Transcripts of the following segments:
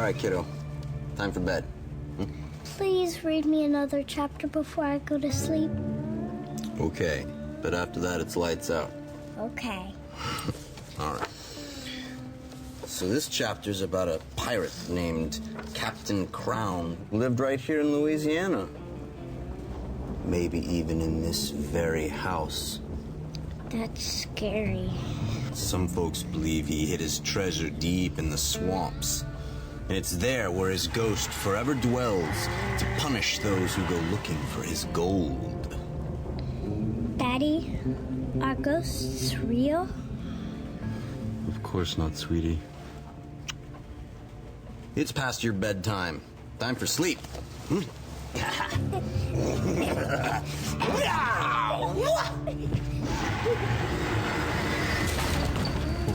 right, kiddo. Time for bed. Please read me another chapter before I go to sleep. Okay, but after that, it's lights out. Okay. All right. So this chapter's about a pirate named Captain Crown who lived right here in Louisiana. Maybe even in this very house. That's scary. Some folks believe he hid his treasure deep in the swamps. And it's there where his ghost forever dwells to punish those who go looking for his gold. Daddy, are ghosts real? Of course not, sweetie. It's past your bedtime. Time for sleep. What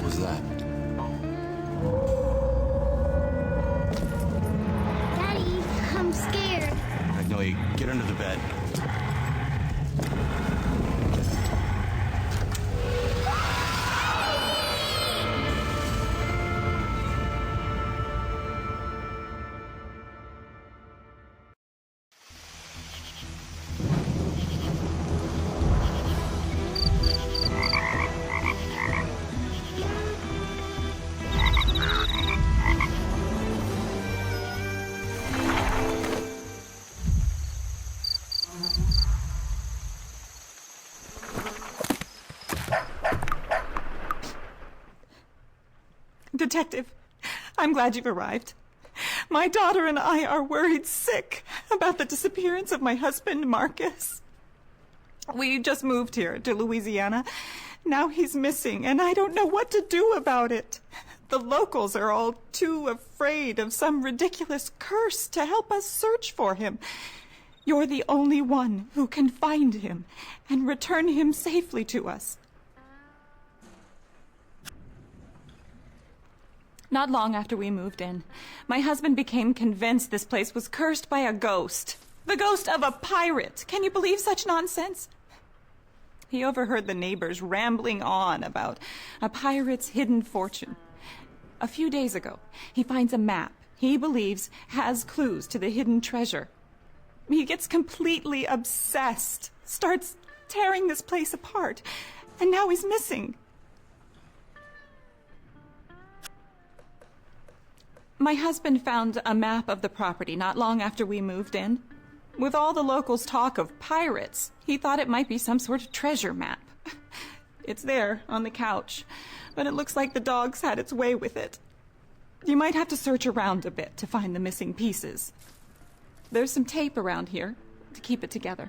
was that? Daddy, I'm scared. Magnolia, get under the bed. Detective, I'm glad you've arrived. My daughter and I are worried sick about the disappearance of my husband, Marcus. We just moved here to Louisiana. Now he's missing, and I don't know what to do about it. The locals are all too afraid of some ridiculous curse to help us search for him. You're the only one who can find him and return him safely to us. Not long after we moved in, my husband became convinced this place was cursed by a ghost. The ghost of a pirate. Can you believe such nonsense? He overheard the neighbors rambling on about a pirate's hidden fortune. A few days ago, he finds a map he believes has clues to the hidden treasure. He gets completely obsessed, starts tearing this place apart, and now he's missing. My husband found a map of the property not long after we moved in. With all the locals' talk of pirates, he thought it might be some sort of treasure map. It's there on the couch, but it looks like the dogs had its way with it. You might have to search around a bit to find the missing pieces. There's some tape around here to keep it together.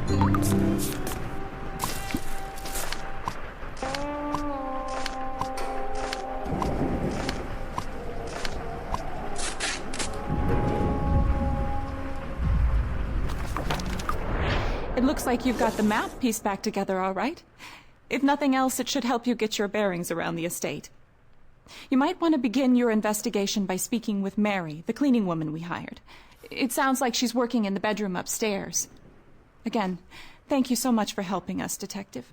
It looks like you've got the map pieced back together all right. If nothing else, it should help you get your bearings around the estate. You might want to begin your investigation by speaking with Mary, the cleaning woman we hired. It sounds like she's working in the bedroom upstairs. Again, thank you so much for helping us, Detective.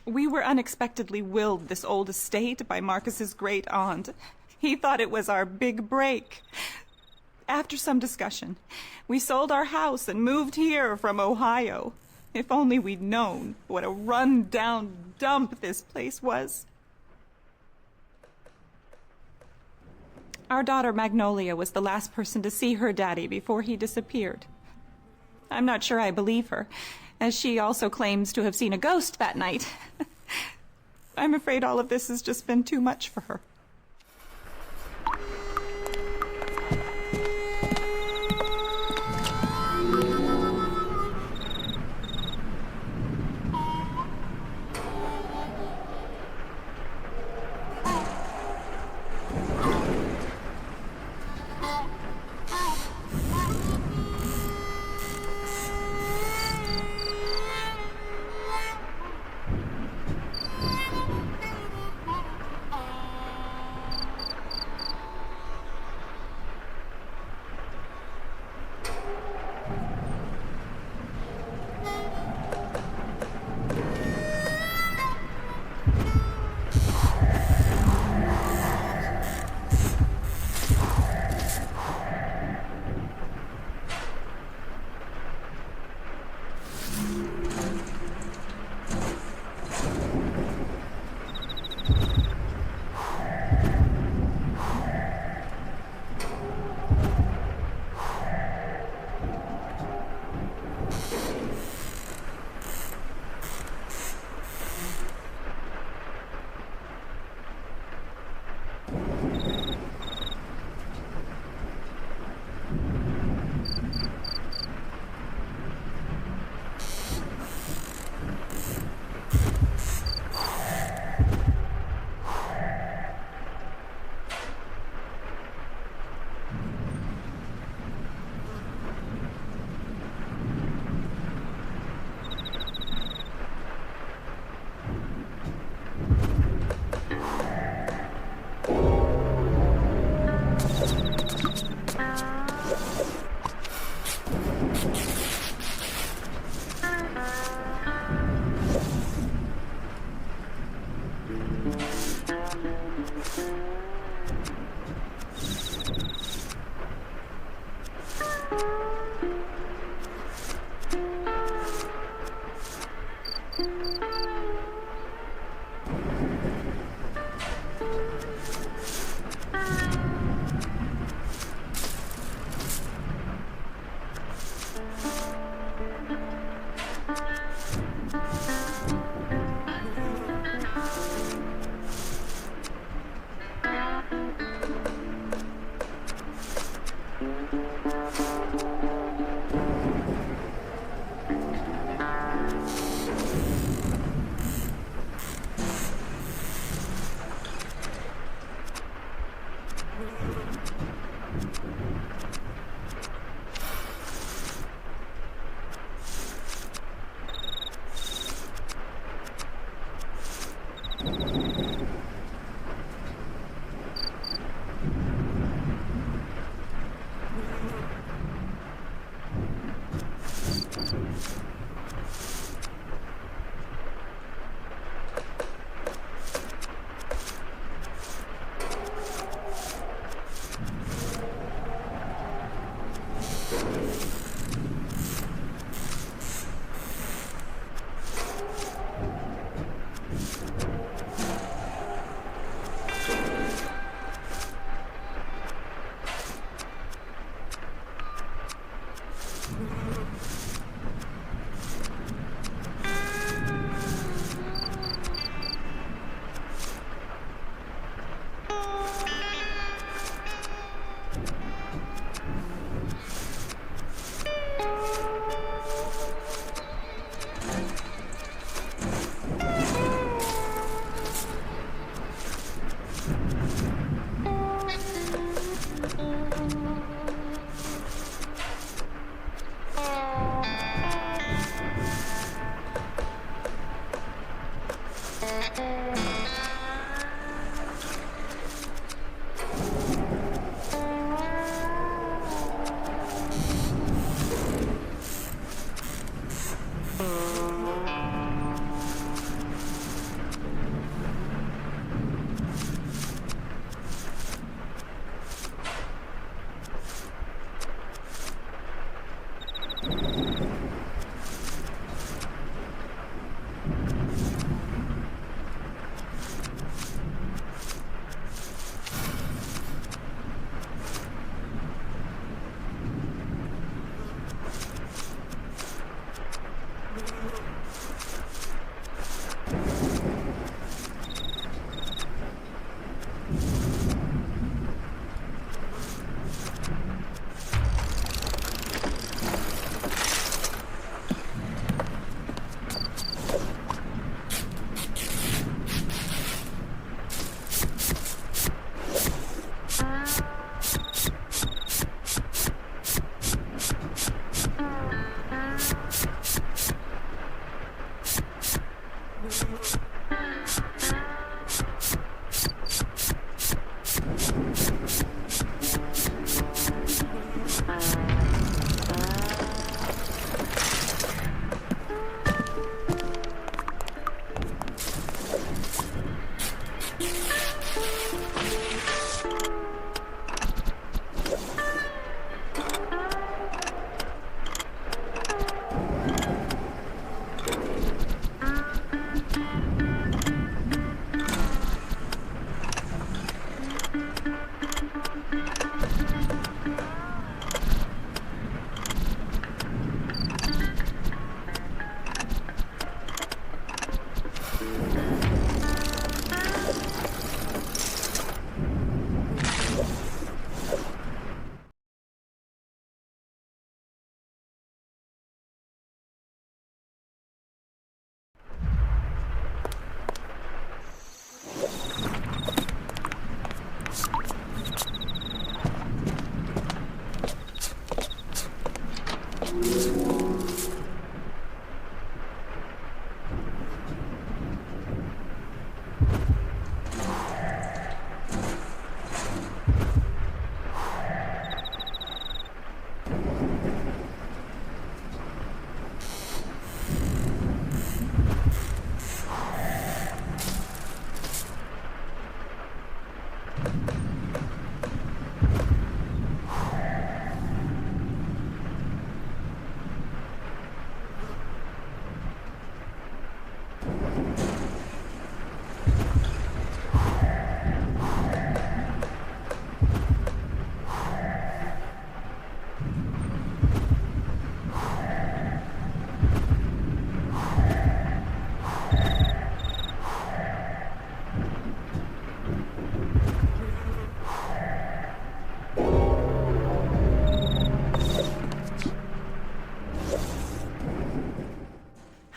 We were unexpectedly willed this old estate by Marcus's great-aunt. He thought it was our big break. After some discussion, we sold our house and moved here from Ohio. If only we'd known what a run-down dump this place was. Our daughter Magnolia was the last person to see her daddy before he disappeared. I'm not sure I believe her, as she also claims to have seen a ghost that night. I'm afraid all of this has just been too much for her.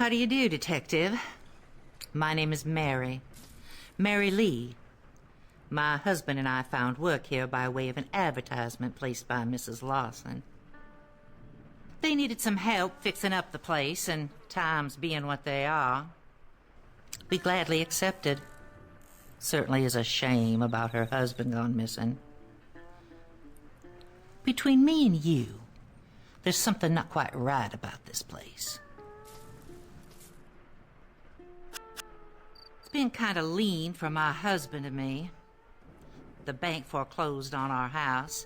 How do you do, Detective? My name is Mary. Mary Lee. My husband and I found work here by way of an advertisement placed by Mrs. Lawson. They needed some help fixing up the place, and times being what they are, we gladly accepted. Certainly is a shame about her husband gone missing. Between me and you, there's something not quite right about this place. It's been kind of lean for my husband and me. The bank foreclosed on our house,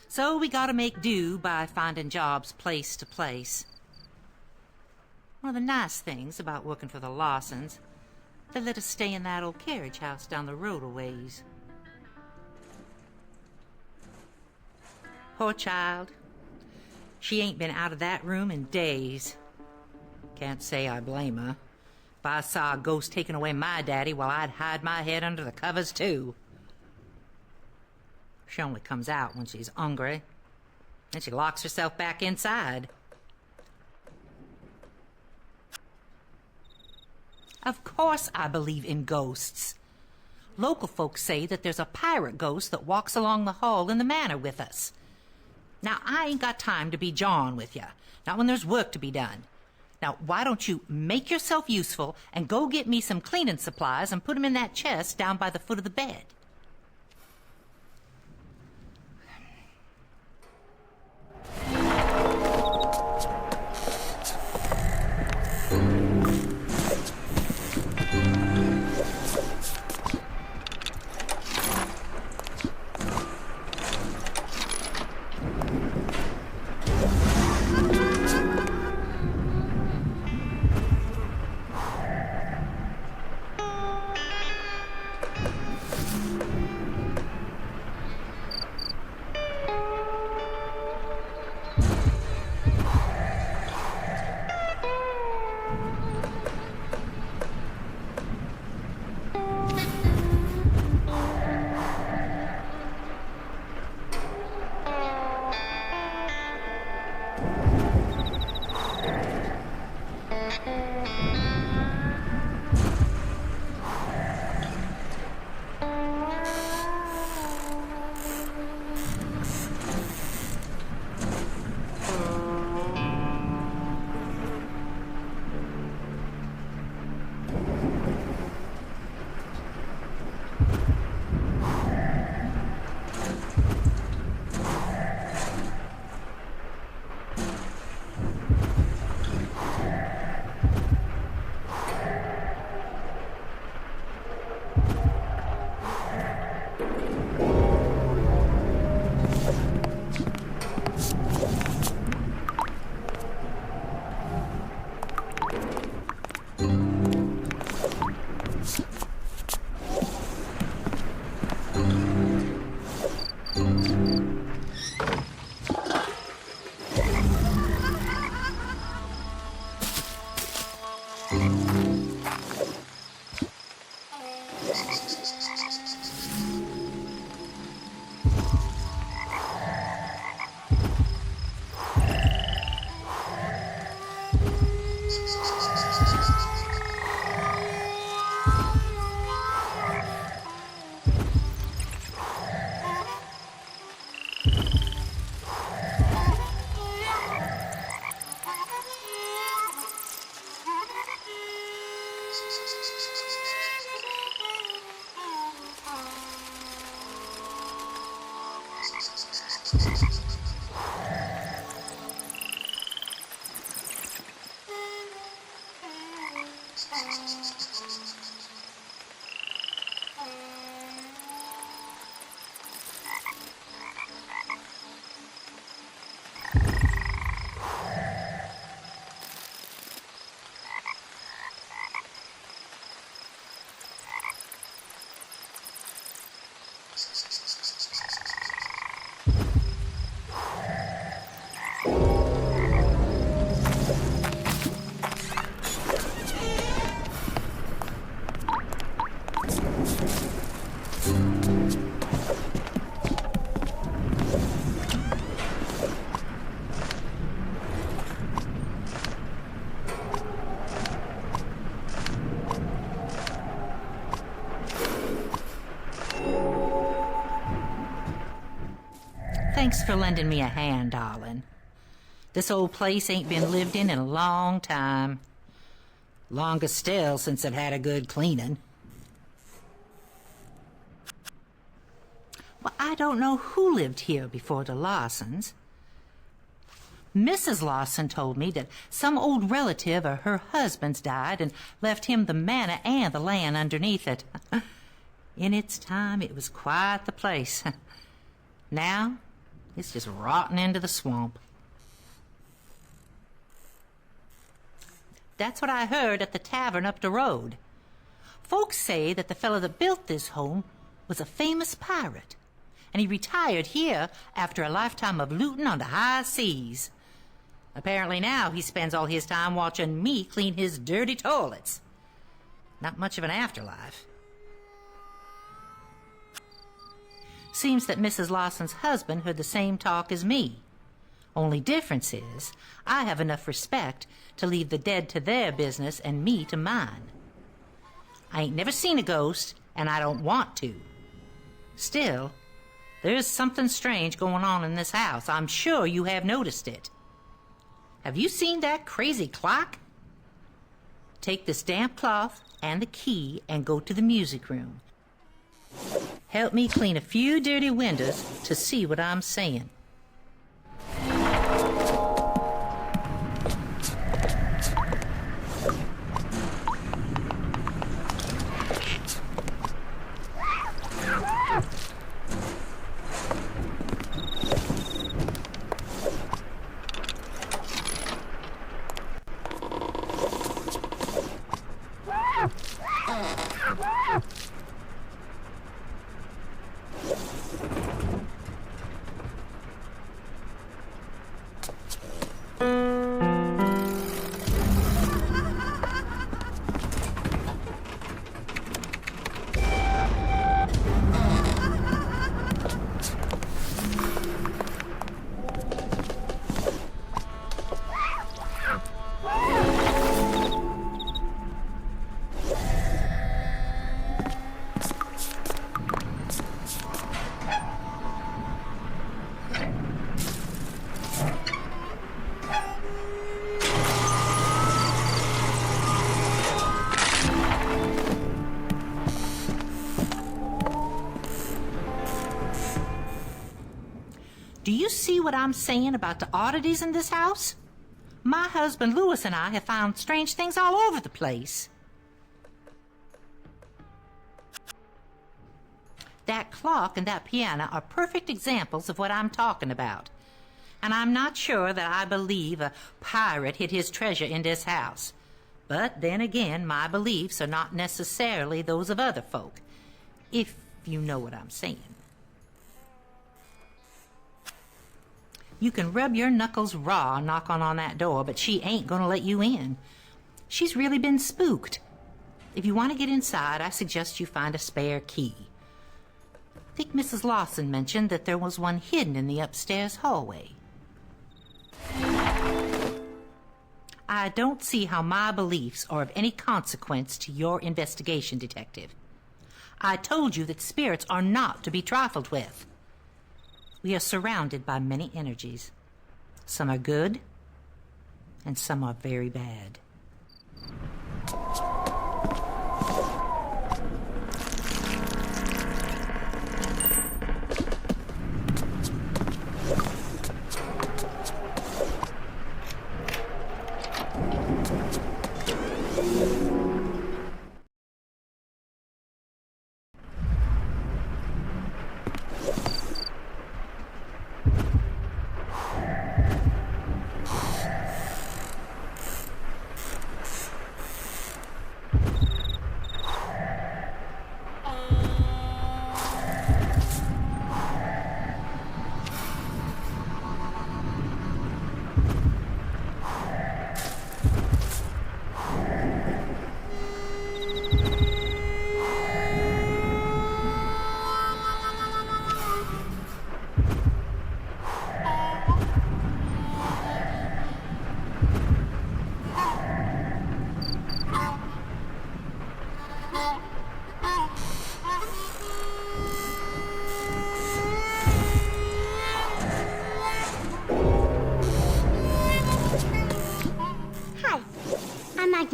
so we gotta make do by finding jobs place to place. One of the nice things about working for the Lawsons, they let us stay in that old carriage house down the road a ways. Poor child. She ain't been out of that room in days. Can't say I blame her. If I saw a ghost taking away my daddy, well, I'd hide my head under the covers, too. She only comes out when she's hungry. Then she locks herself back inside. Of course I believe in ghosts. Local folks say that there's a pirate ghost that walks along the hall in the manor with us. Now, I ain't got time to be jawing with you. Not when there's work to be done. Now, why don't you make yourself useful and go get me some cleaning supplies and put them in that chest down by the foot of the bed? Thanks for lending me a hand, darling. This old place ain't been lived in a long time. Longest still since it had a good cleaning. Well, I don't know who lived here before the Lawsons. Mrs. Lawson told me that some old relative of her husband's died and left him the manor and the land underneath it. In its time, it was quite the place. Now, it's just rotting into the swamp. That's what I heard at the tavern up the road. Folks say that the fellow that built this home was a famous pirate, and he retired here after a lifetime of looting on the high seas. Apparently now he spends all his time watching me clean his dirty toilets. Not much of an afterlife. Seems that Mrs. Lawson's husband heard the same talk as me. Only difference is, I have enough respect to leave the dead to their business and me to mine. I ain't never seen a ghost, and I don't want to. Still, there's something strange going on in this house. I'm sure you have noticed it. Have you seen that crazy clock? Take this damp cloth and the key and go to the music room. Help me clean a few dirty windows to see what I'm saying. Do you see what I'm saying about the oddities in this house? My husband Louis and I have found strange things all over the place. That clock and that piano are perfect examples of what I'm talking about. And I'm not sure that I believe a pirate hid his treasure in this house. But then again, my beliefs are not necessarily those of other folk, if you know what I'm saying. You can rub your knuckles raw knocking on that door, but she ain't gonna let you in. She's really been spooked. If you want to get inside, I suggest you find a spare key. I think Mrs. Lawson mentioned that there was one hidden in the upstairs hallway. I don't see how my beliefs are of any consequence to your investigation, Detective. I told you that spirits are not to be trifled with. We are surrounded by many energies. Some are good, and some are very bad.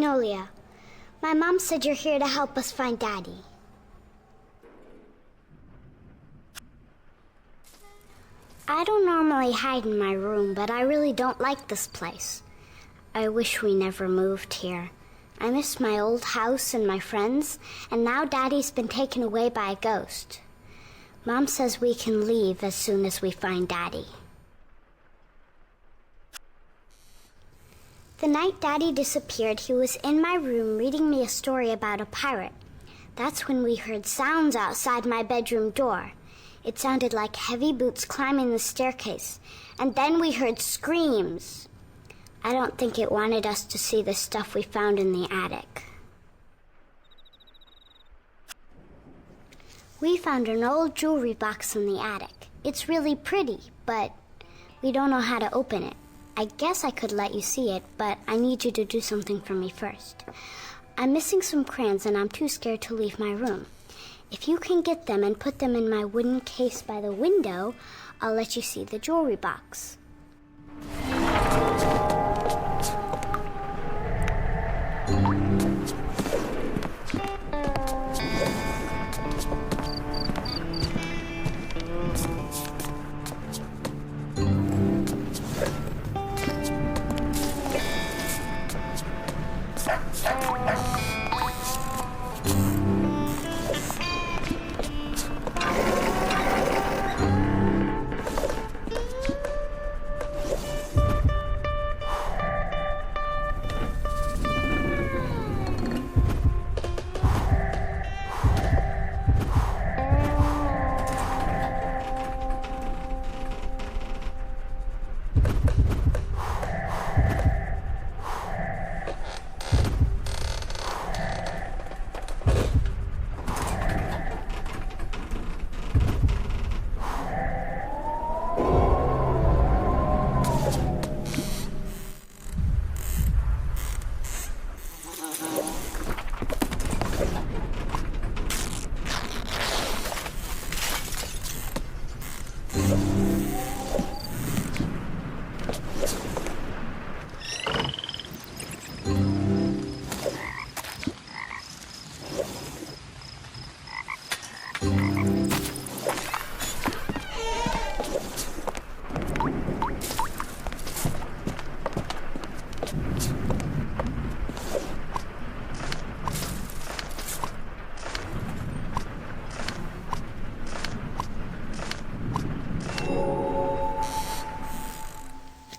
Magnolia. My mom said you're here to help us find Daddy. I don't normally hide in my room, but I really don't like this place. I wish we never moved here. I miss my old house and my friends, and now Daddy's been taken away by a ghost. Mom says we can leave as soon as we find Daddy. The night Daddy disappeared, he was in my room reading me a story about a pirate. That's when we heard sounds outside my bedroom door. It sounded like heavy boots climbing the staircase, and then we heard screams. I don't think it wanted us to see the stuff we found in the attic. We found an old jewelry box in the attic. It's really pretty, but we don't know how to open it. I guess I could let you see it, but I need you to do something for me first. I'm missing some crayons and I'm too scared to leave my room. If you can get them and put them in my wooden case by the window, I'll let you see the jewelry box.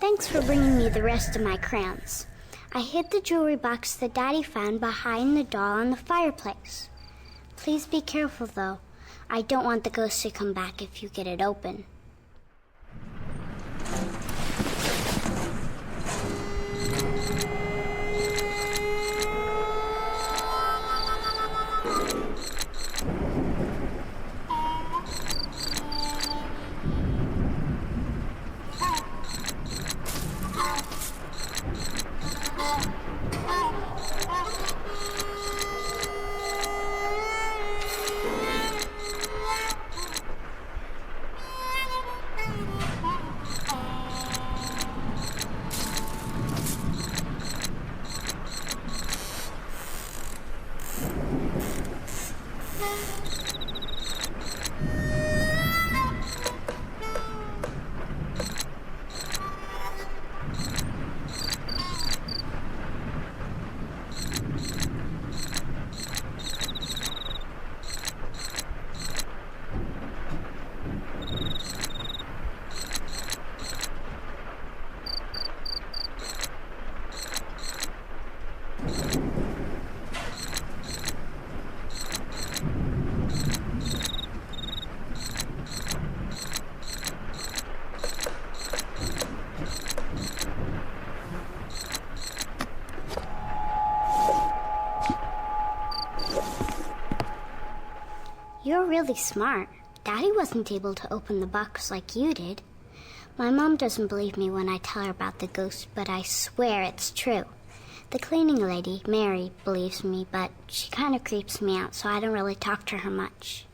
Thanks for bringing me the rest of my crayons. I hid the jewelry box that Daddy found behind the doll on the fireplace. Please be careful, though. I don't want the ghost to come back if you get it open. You're really smart. Daddy wasn't able to open the box like you did. My mom doesn't believe me when I tell her about the ghost, but I swear it's true. The cleaning lady, Mary, believes me, but she kind of creeps me out, so I don't really talk to her much.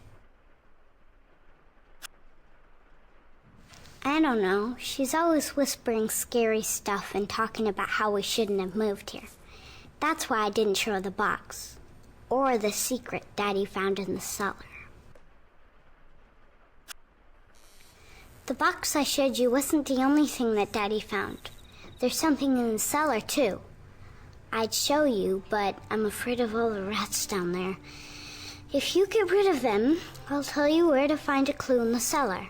I don't know. She's always whispering scary stuff and talking about how we shouldn't have moved here. That's why I didn't show the box. Or the secret Daddy found in the cellar. The box I showed you wasn't the only thing that Daddy found. There's something in the cellar, too. I'd show you, but I'm afraid of all the rats down there. If you get rid of them, I'll tell you where to find a clue in the cellar.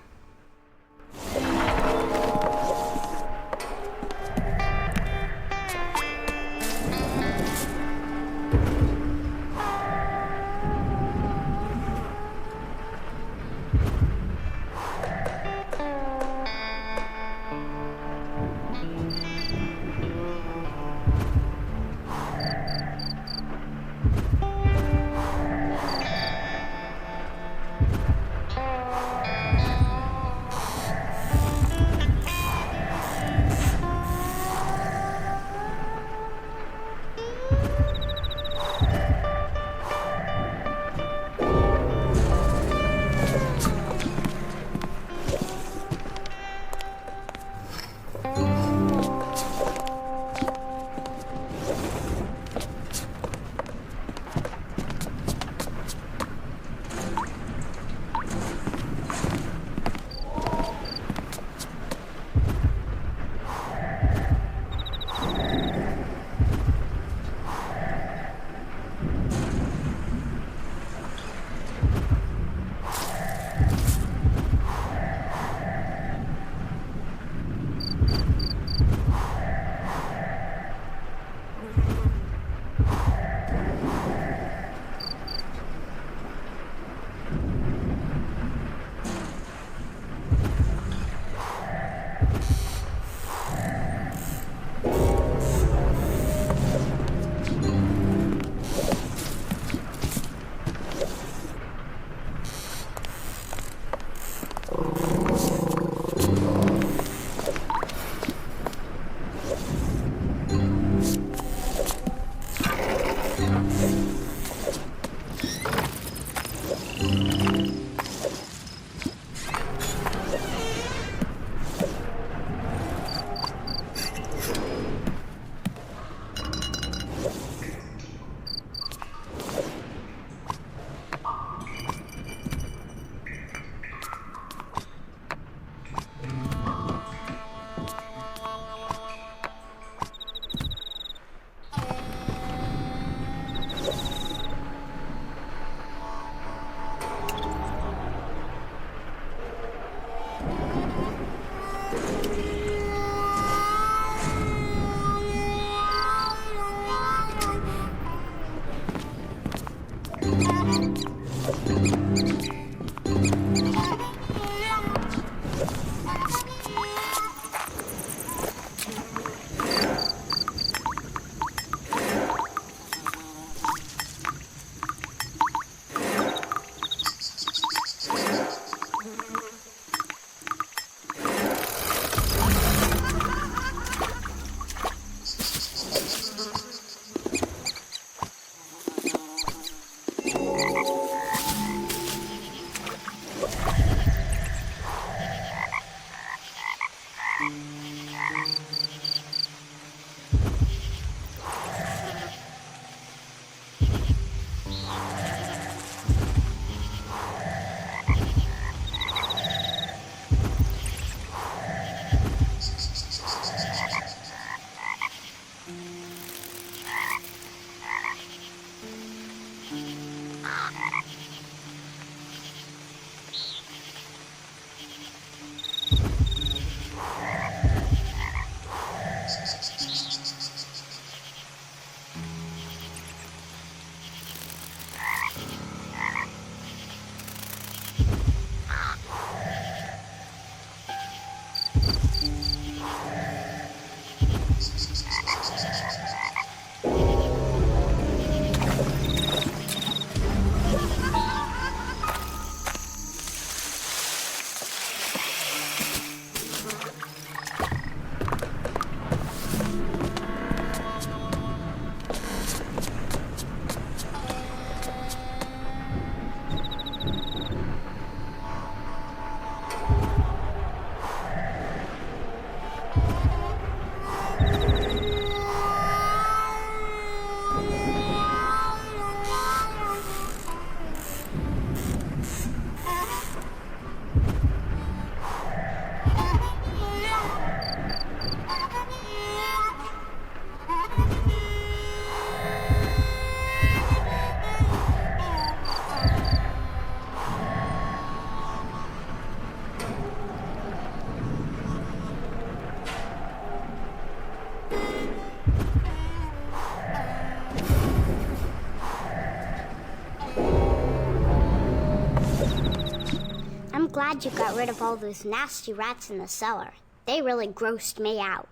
glad you got rid of all those nasty rats in the cellar. They really grossed me out.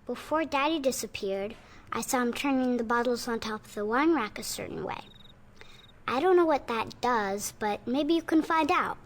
Before Daddy disappeared, I saw him turning the bottles on top of the wine rack a certain way. I don't know what that does, but maybe you can find out.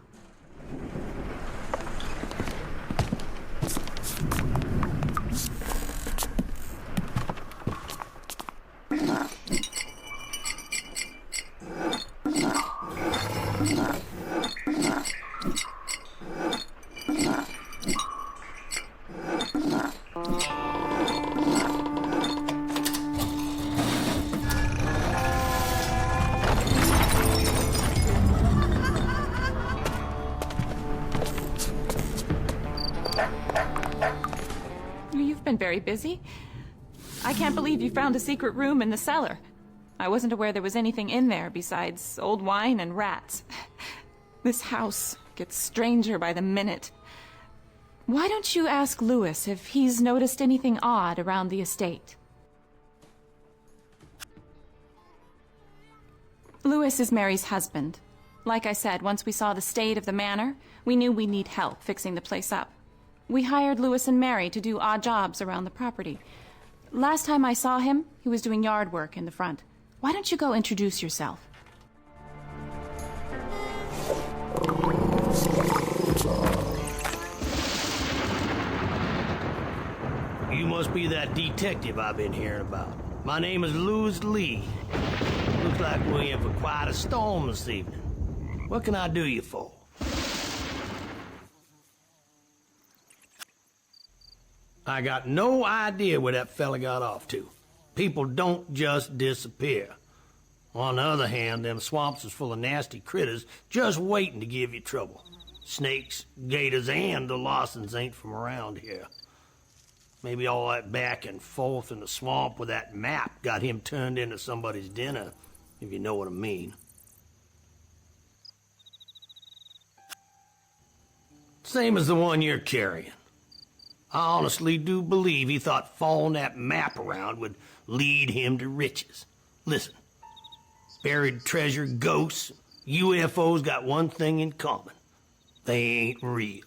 You've been very busy. I can't believe you found a secret room in the cellar. I wasn't aware there was anything in there besides old wine and rats. This house gets stranger by the minute. Why don't you ask Louis if he's noticed anything odd around the estate? Louis is Mary's husband. Like I said, once we saw the state of the manor, we knew we'd need help fixing the place up. We hired Louis and Mary to do odd jobs around the property. Last time I saw him, he was doing yard work in the front. Why don't you go introduce yourself? You must be that detective I've been hearing about. My name is Louis Lee. Looks like we're in for quite a storm this evening. What can I do you for? I got no idea where that fella got off to. People don't just disappear. On the other hand, them swamps is full of nasty critters just waiting to give you trouble. Snakes, gators, and the Lawsons ain't from around here. Maybe all that back and forth in the swamp with that map got him turned into somebody's dinner, if you know what I mean. Same as the one you're carrying. I honestly do believe he thought following that map around would lead him to riches. Listen, buried treasure, ghosts, UFOs got one thing in common. They ain't real.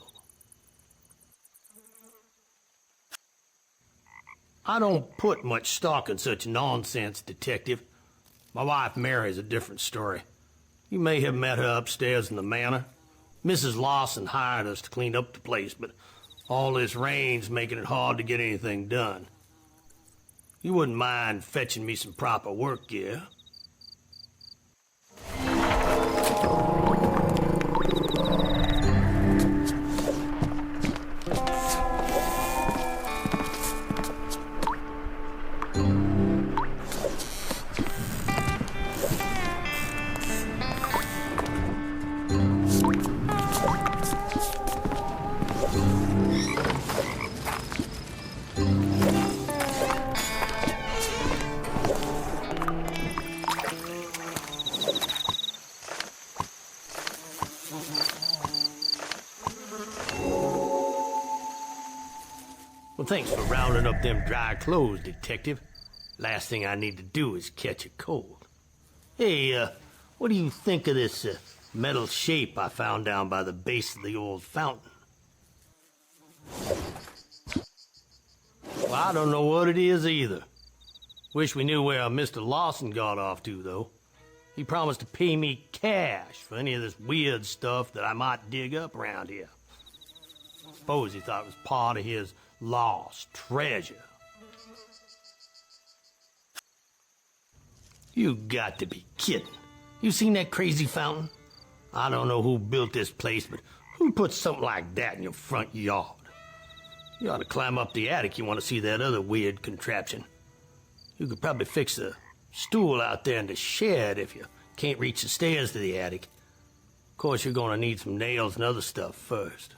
I don't put much stock in such nonsense, Detective. My wife Mary's a different story. You may have met her upstairs in the manor. Mrs. Lawson hired us to clean up the place, but all this rain's making it hard to get anything done. You wouldn't mind fetching me some proper work gear? Well, thanks for rounding up them dry clothes, Detective. Last thing I need to do is catch a cold. Hey, what do you think of this metal shape I found down by the base of the old fountain? Well, I don't know what it is either. Wish we knew where Mr. Lawson got off to, though. He promised to pay me cash for any of this weird stuff that I might dig up around here. Suppose he thought it was part of his lost treasure. You got to be kidding. You seen that crazy fountain? I don't know who built this place, but who put something like that in your front yard? You ought to climb up the attic. You want to see that other weird contraption. You could probably fix a stool out there in the shed if you can't reach the stairs to the attic. Of course, you're going to need some nails and other stuff first.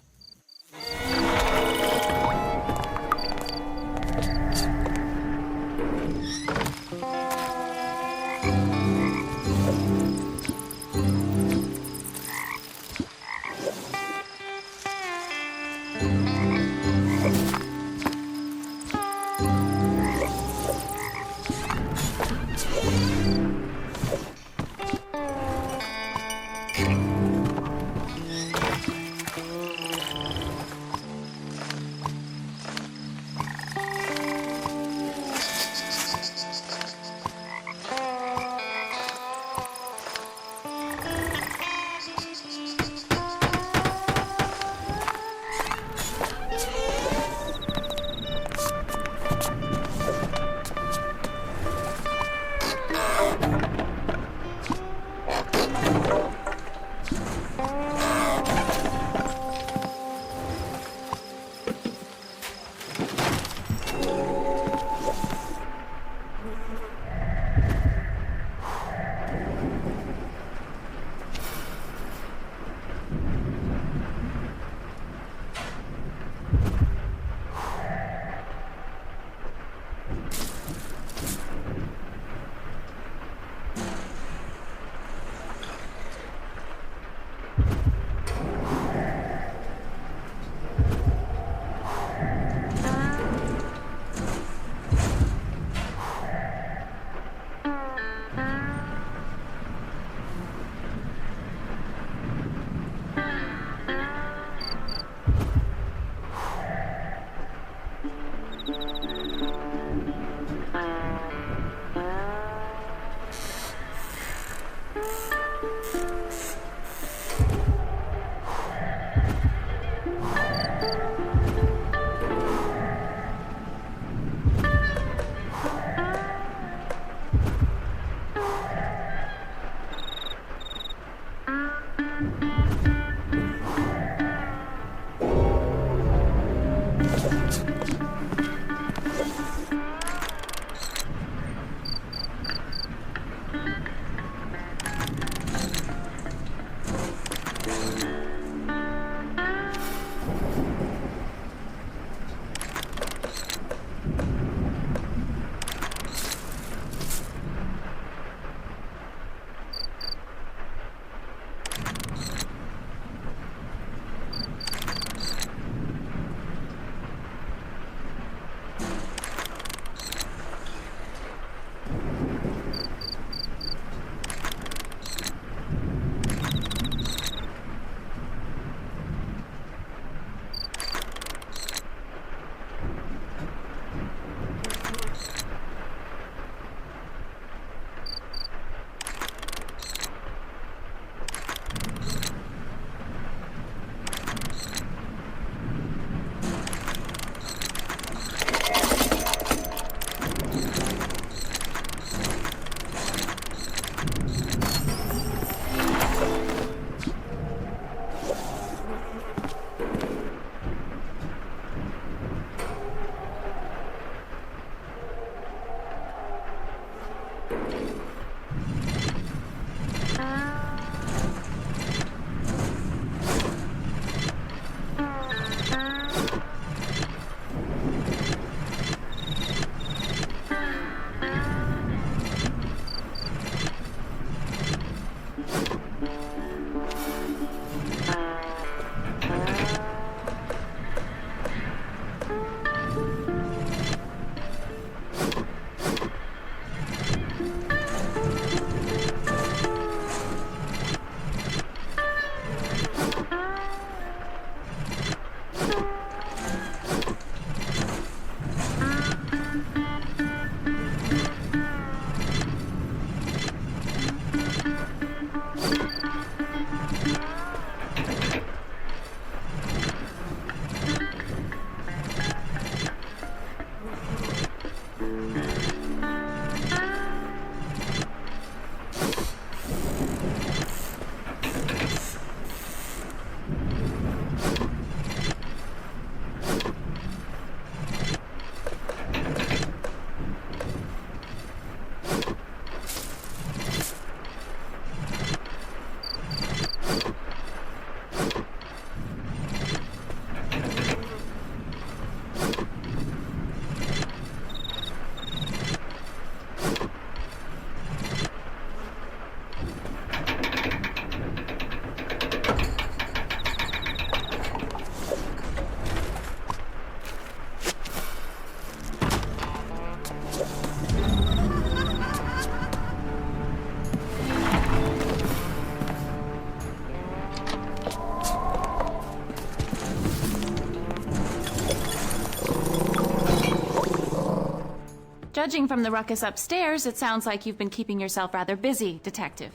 Judging from the ruckus upstairs, it sounds like you've been keeping yourself rather busy, Detective.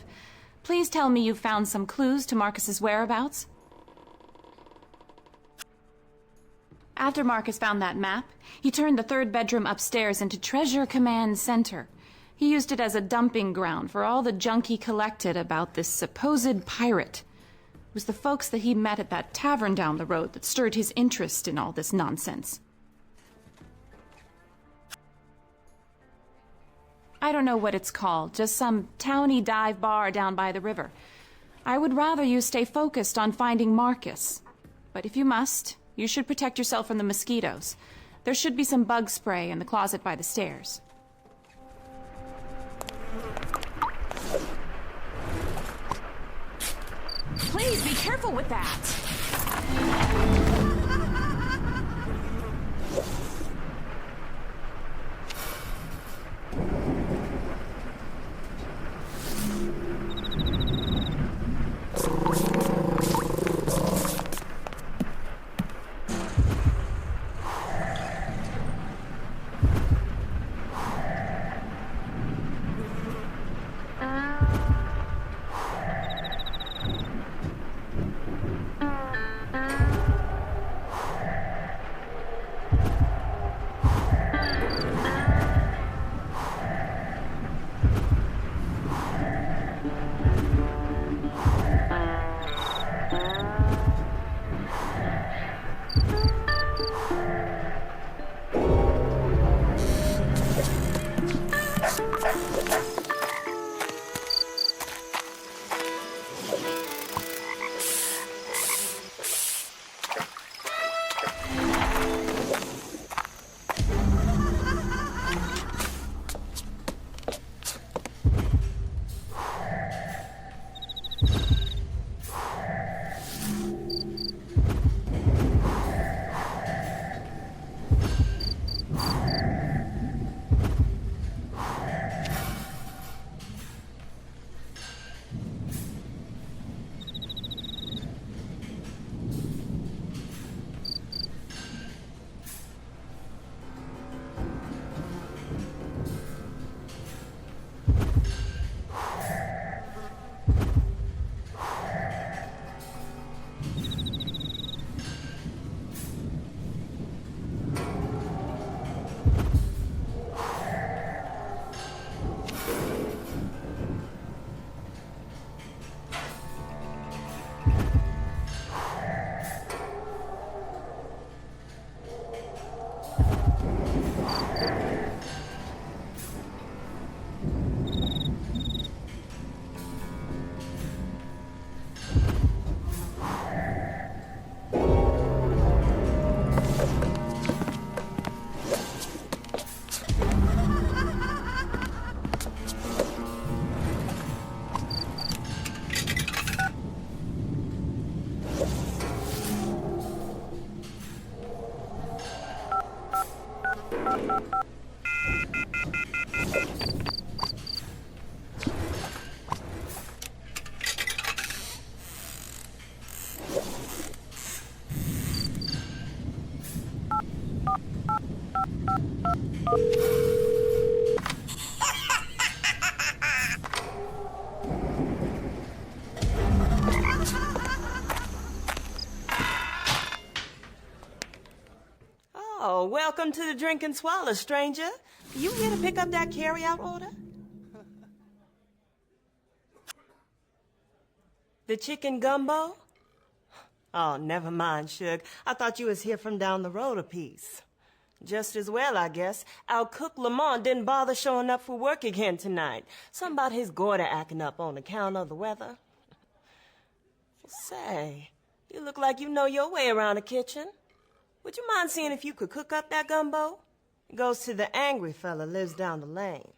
Please tell me you've found some clues to Marcus's whereabouts. After Marcus found that map, he turned the third bedroom upstairs into Treasure Command Center. He used it as a dumping ground for all the junk he collected about this supposed pirate. It was the folks that he met at that tavern down the road that stirred his interest in all this nonsense. I don't know what it's called, just some towny dive bar down by the river. I would rather you stay focused on finding Marcus. But if you must, you should protect yourself from the mosquitoes. There should be some bug spray in the closet by the stairs. Please be careful with that. Welcome Welcome to the Drink and Swallow, stranger. You here to pick up that carry-out order? The chicken gumbo? Oh, never mind, Suge. I thought you was here from down the road a piece. Just as well, I guess. Our cook Lamont didn't bother showing up for work again tonight. Something about his goiter acting up on account of the weather. Say, you look like you know your way around the kitchen. Would you mind seeing if you could cook up that gumbo? It goes to the angry fella lives down the lane.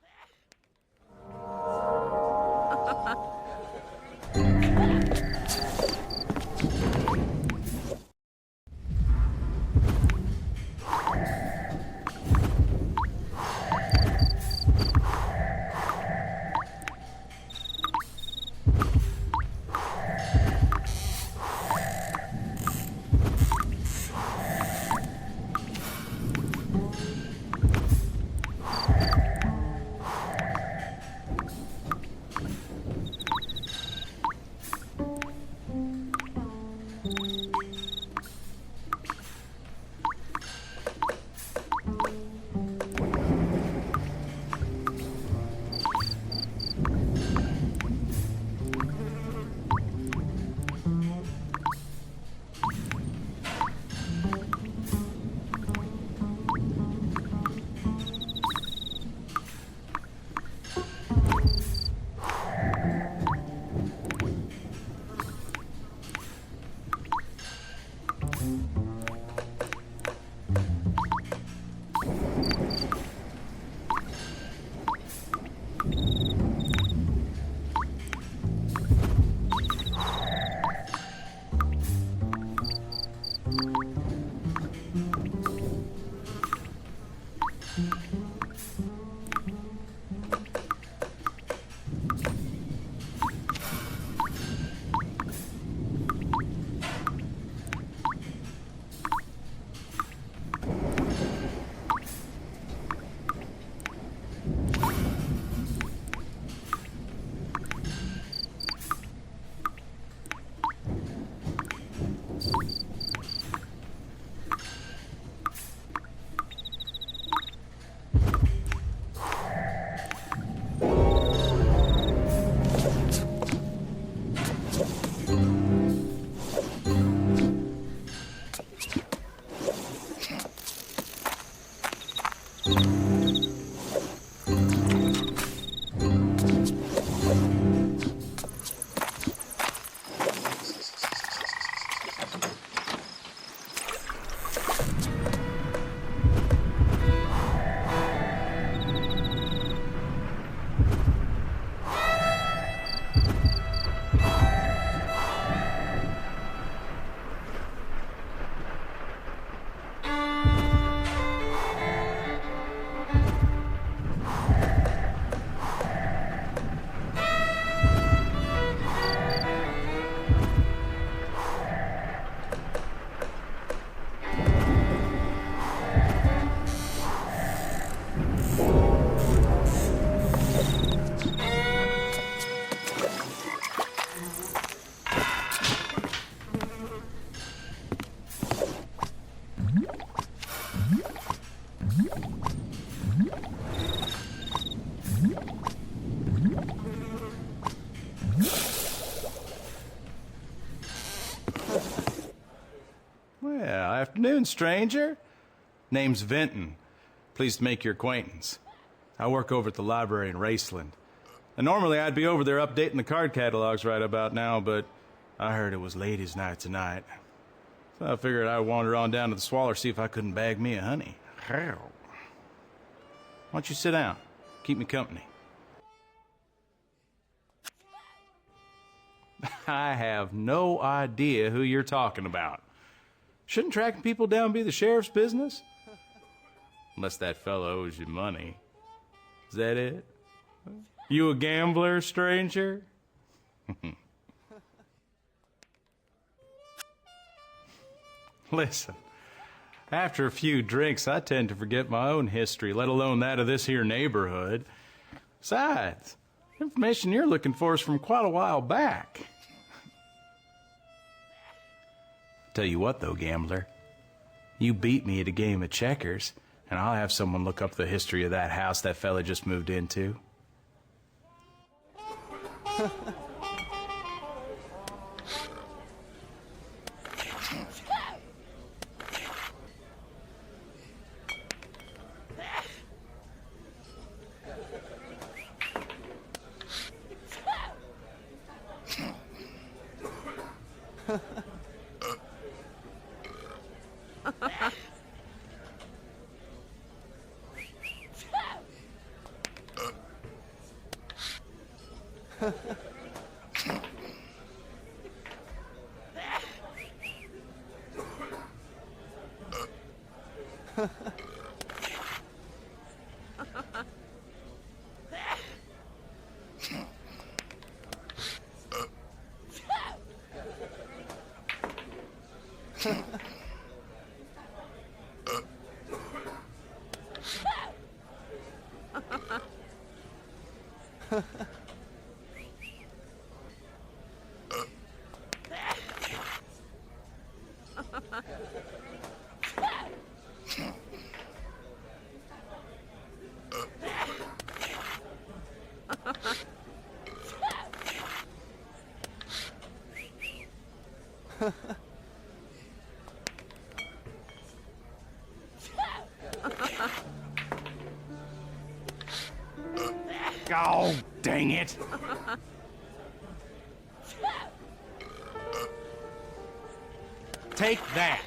Afternoon, stranger. Name's Vinton. Pleased to make your acquaintance. I work over at the library in Raceland. And normally I'd be over there updating the card catalogs right about now, but I heard it was ladies' night tonight. So I figured I'd wander on down to the Swaller, see if I couldn't bag me a honey. Why don't you sit down? Keep me company. I have no idea who you're talking about. Shouldn't tracking people down be the sheriff's business? Unless that fellow owes you money. Is that it? You a gambler, stranger? Listen, after a few drinks, I tend to forget my own history, let alone that of this here neighborhood. Besides, the information you're looking for is from quite a while back. Tell you what, though, gambler. You beat me at a game of checkers, And I'll have someone look up the history of that house that fella just moved into. Oh, dang it! Take that!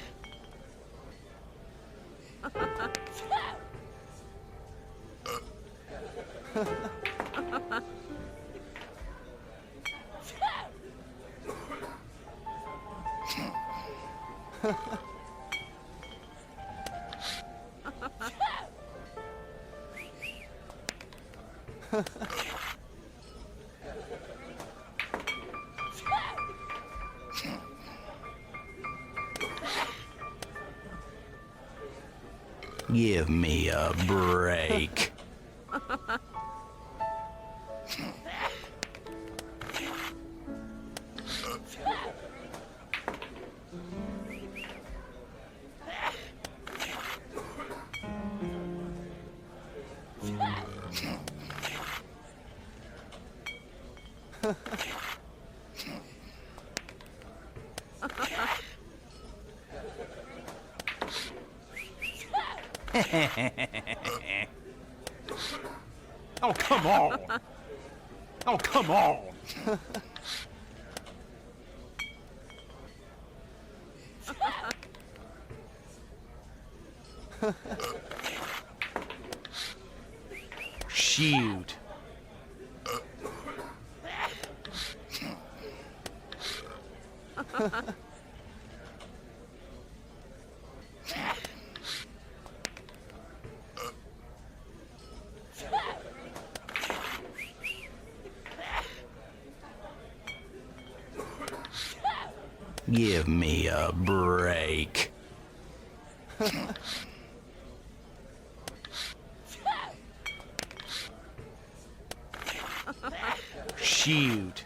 Give me a break. Oh, come on! Oh, come on! Shoot. Give me a break. Shoot.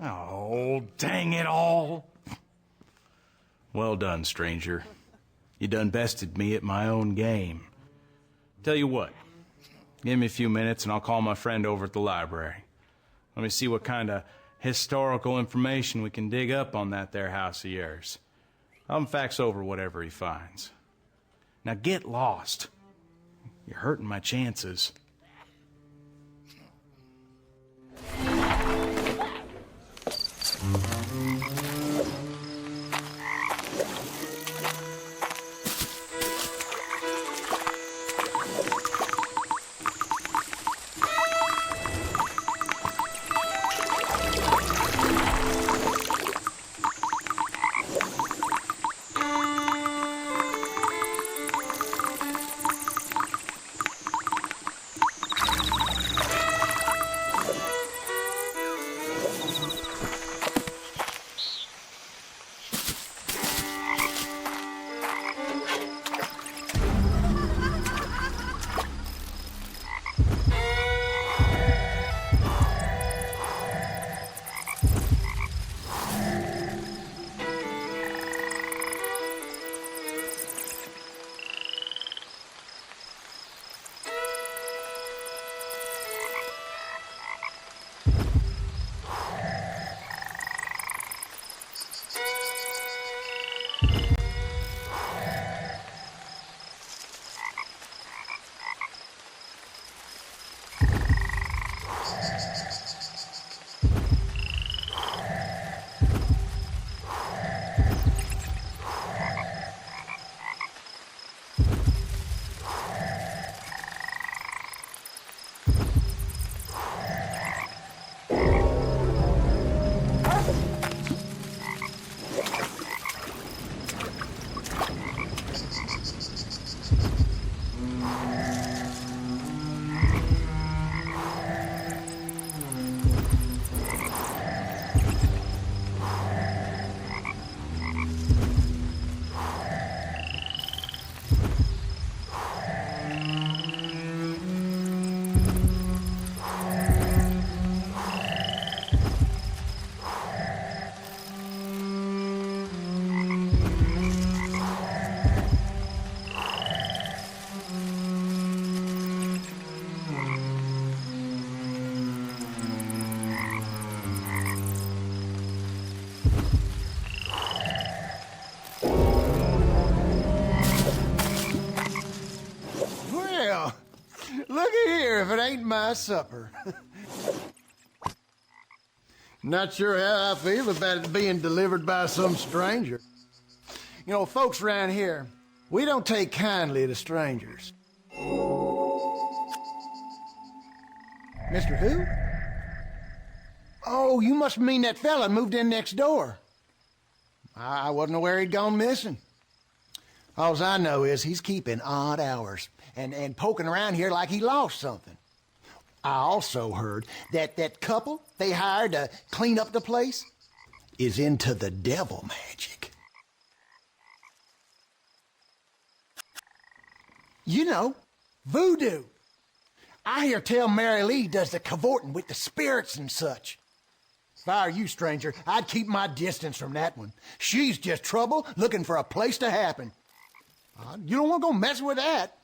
Oh, dang it all. Well done, stranger. You done bested me at my own game. Tell you what, give me a few minutes and I'll call my friend over at the library. Let me see what kind of historical information we can dig up on that there house of yours. I'll fax over whatever he finds. Now get lost. You're hurting my chances. Well, looky here if it ain't my supper. Not sure how I feel about it being delivered by some stranger. You know, folks around here, we don't take kindly to strangers. Mr. Who? Oh, you must mean that fella moved in next door. I wasn't aware he'd gone missing. All I know is he's keeping odd hours and poking around here like he lost something. I also heard that that couple they hired to clean up the place is into the devil magic. You know, voodoo. I hear tell Mary Lee does the cavorting with the spirits and such. If I were you, stranger, I'd keep my distance from that one. She's just trouble looking for a place to happen. You don't want to go mess with that.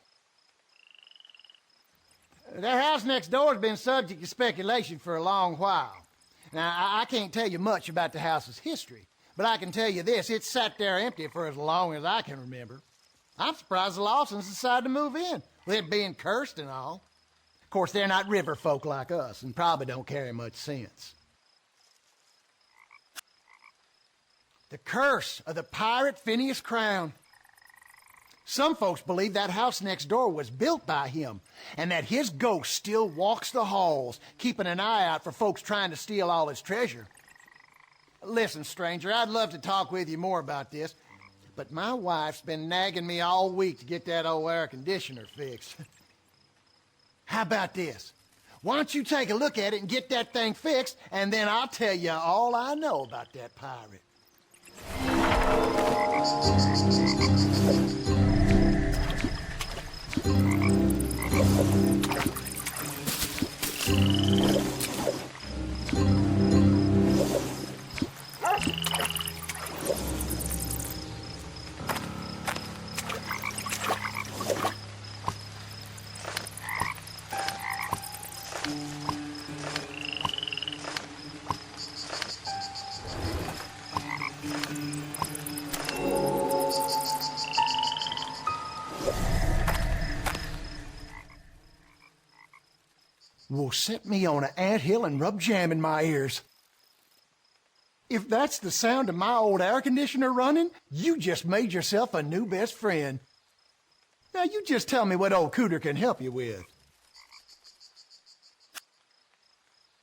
That house next door has been subject to speculation for a long while. Now, I can't tell you much about the house's history, but I can tell you this, it's sat there empty for as long as I can remember. I'm surprised the Lawsons decided to move in, with it being cursed and all. Of course, they're not river folk like us, and probably don't carry much sense. The curse of the pirate Phineas Crown. Some folks believe that house next door was built by him, and that his ghost still walks the halls, keeping an eye out for folks trying to steal all his treasure. Listen, stranger, I'd love to talk with you more about this, but my wife's been nagging me all week to get that old air conditioner fixed. How about this? Why don't you take a look at it and get that thing fixed, and then I'll tell you all I know about that pirate. Well, set me on an anthill and rub jam in my ears. If that's the sound of my old air conditioner running, you just made yourself a new best friend. Now, you just tell me what old Cooter can help you with.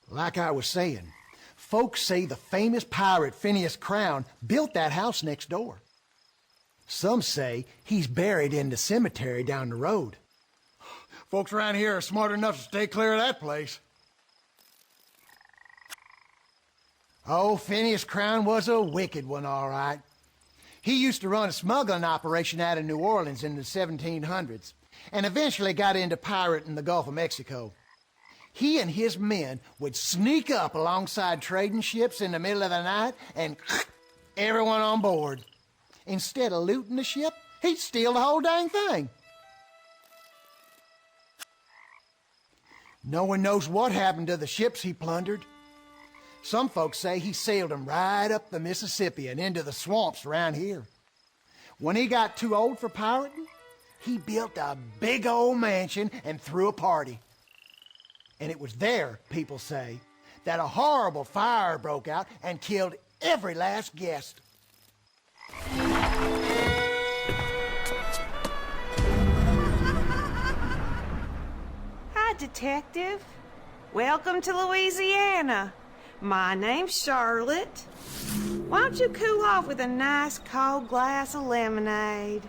Like I was saying, folks say the famous pirate Phineas Crown built that house next door. Some say he's buried in the cemetery down the road. Folks around here are smart enough to stay clear of that place. Oh, Phineas Crown was a wicked one, all right. He used to run a smuggling operation out of New Orleans in the 1700s, and eventually got into pirating the Gulf of Mexico. He and his men would sneak up alongside trading ships in the middle of the night and everyone on board. Instead of looting the ship, he'd steal the whole dang thing. No one knows what happened to the ships he plundered. Some folks say he sailed them right up the Mississippi and into the swamps around here. When he got too old for pirating, he built a big old mansion and threw a party. And it was there, people say, that a horrible fire broke out and killed every last guest. Detective. Welcome to Louisiana. My name's Charlotte. Why don't you cool off with a nice cold glass of lemonade?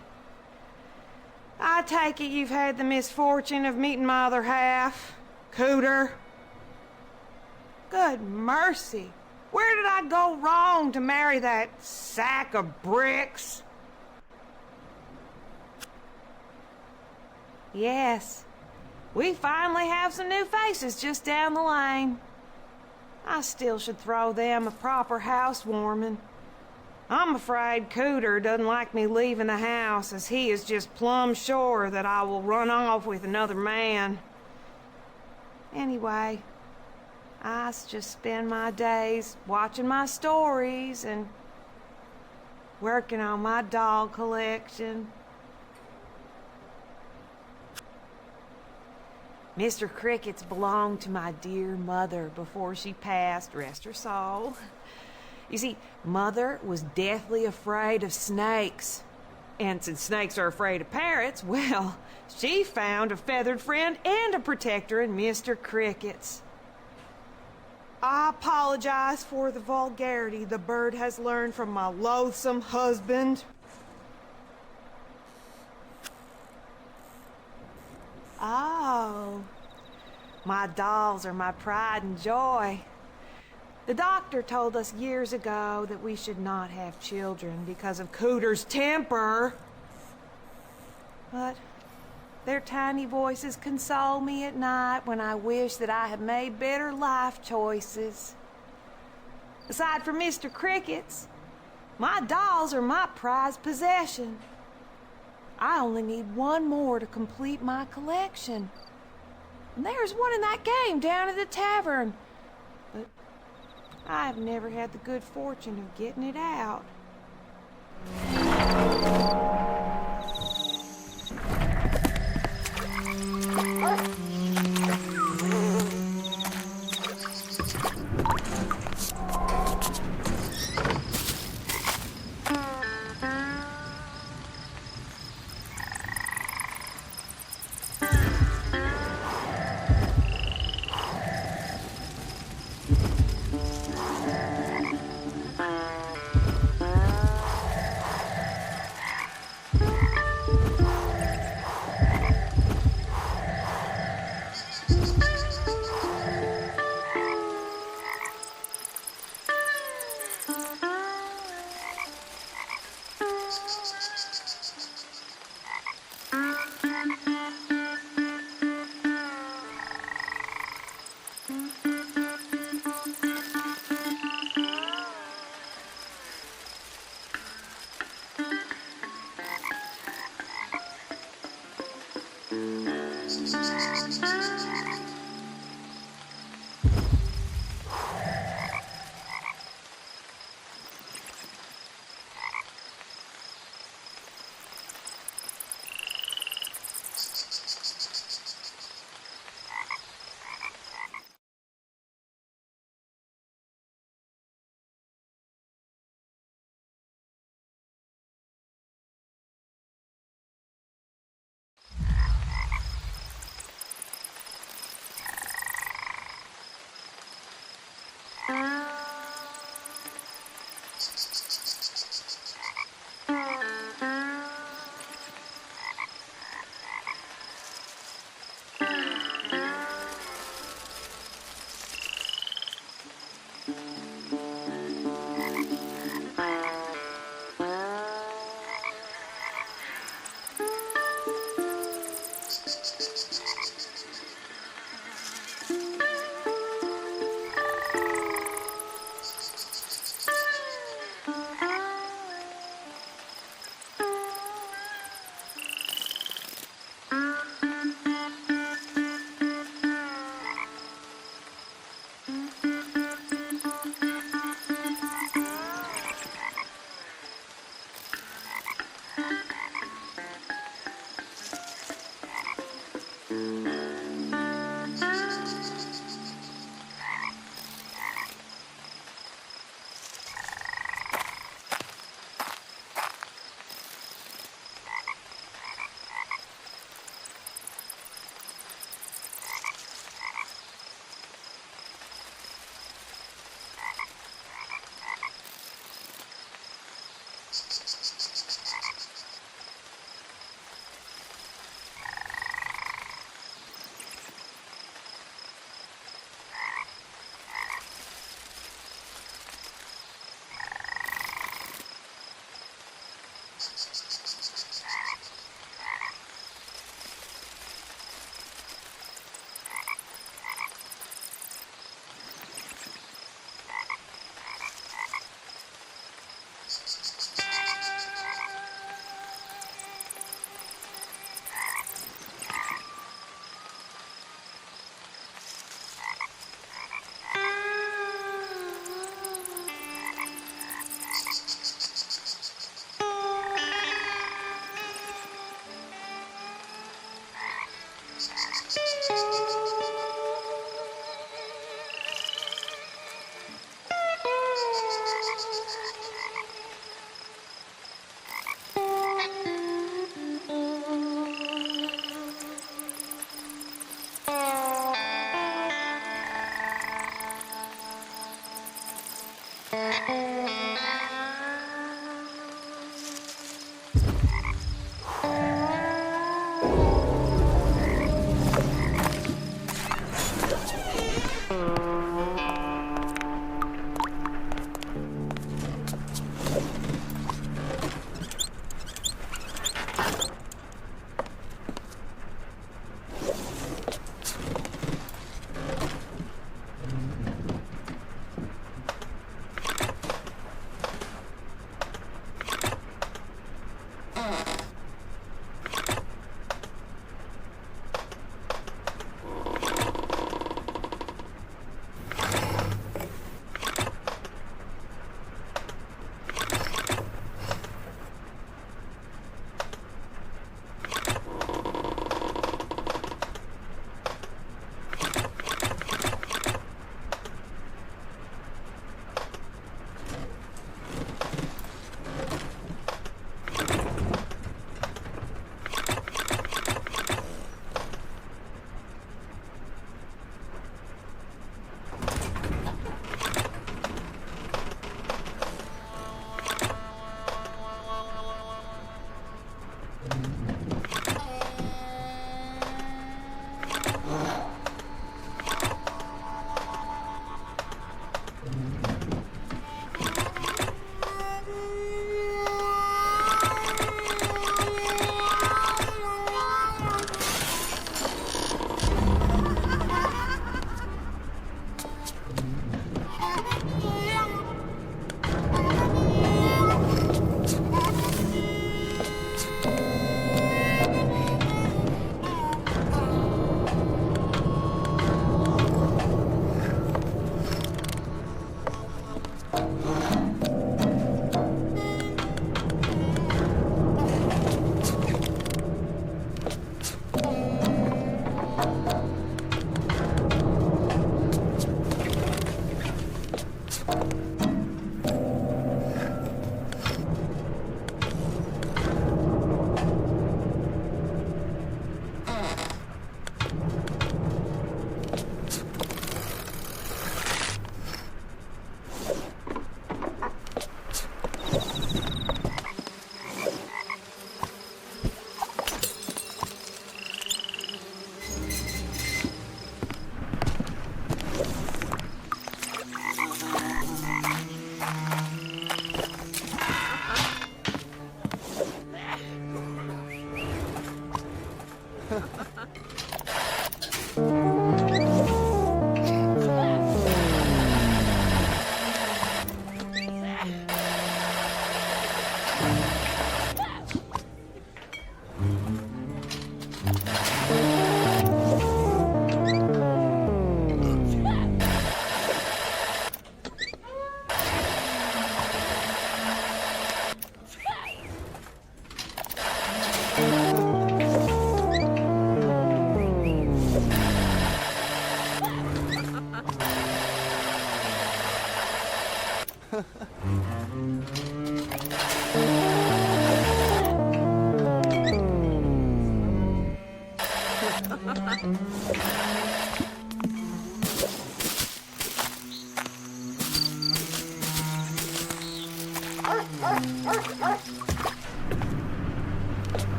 I take it you've had the misfortune of meeting my other half, Cooter. Good mercy. Where did I go wrong to marry that sack of bricks? Yes. We finally have some new faces just down the lane. I still should throw them a proper housewarming. I'm afraid Cooter doesn't like me leaving the house, as he is just plumb sure that I will run off with another man. Anyway, I just spend my days watching my stories and working on my dog collection. Mr. Cricket's belonged to my dear mother before she passed, rest her soul. You see, Mother was deathly afraid of snakes. And since snakes are afraid of parrots, well, she found a feathered friend and a protector in Mr. Cricket's. I apologize for the vulgarity the bird has learned from my loathsome husband. Oh, my dolls are my pride and joy. The doctor told us years ago that we should not have children because of Cooter's temper. But their tiny voices console me at night when I wish that I had made better life choices. Aside from Mr. Cricket's, my dolls are my prized possession. I only need one more to complete my collection. And there's one in that game down at the tavern. But I've never had the good fortune of getting it out.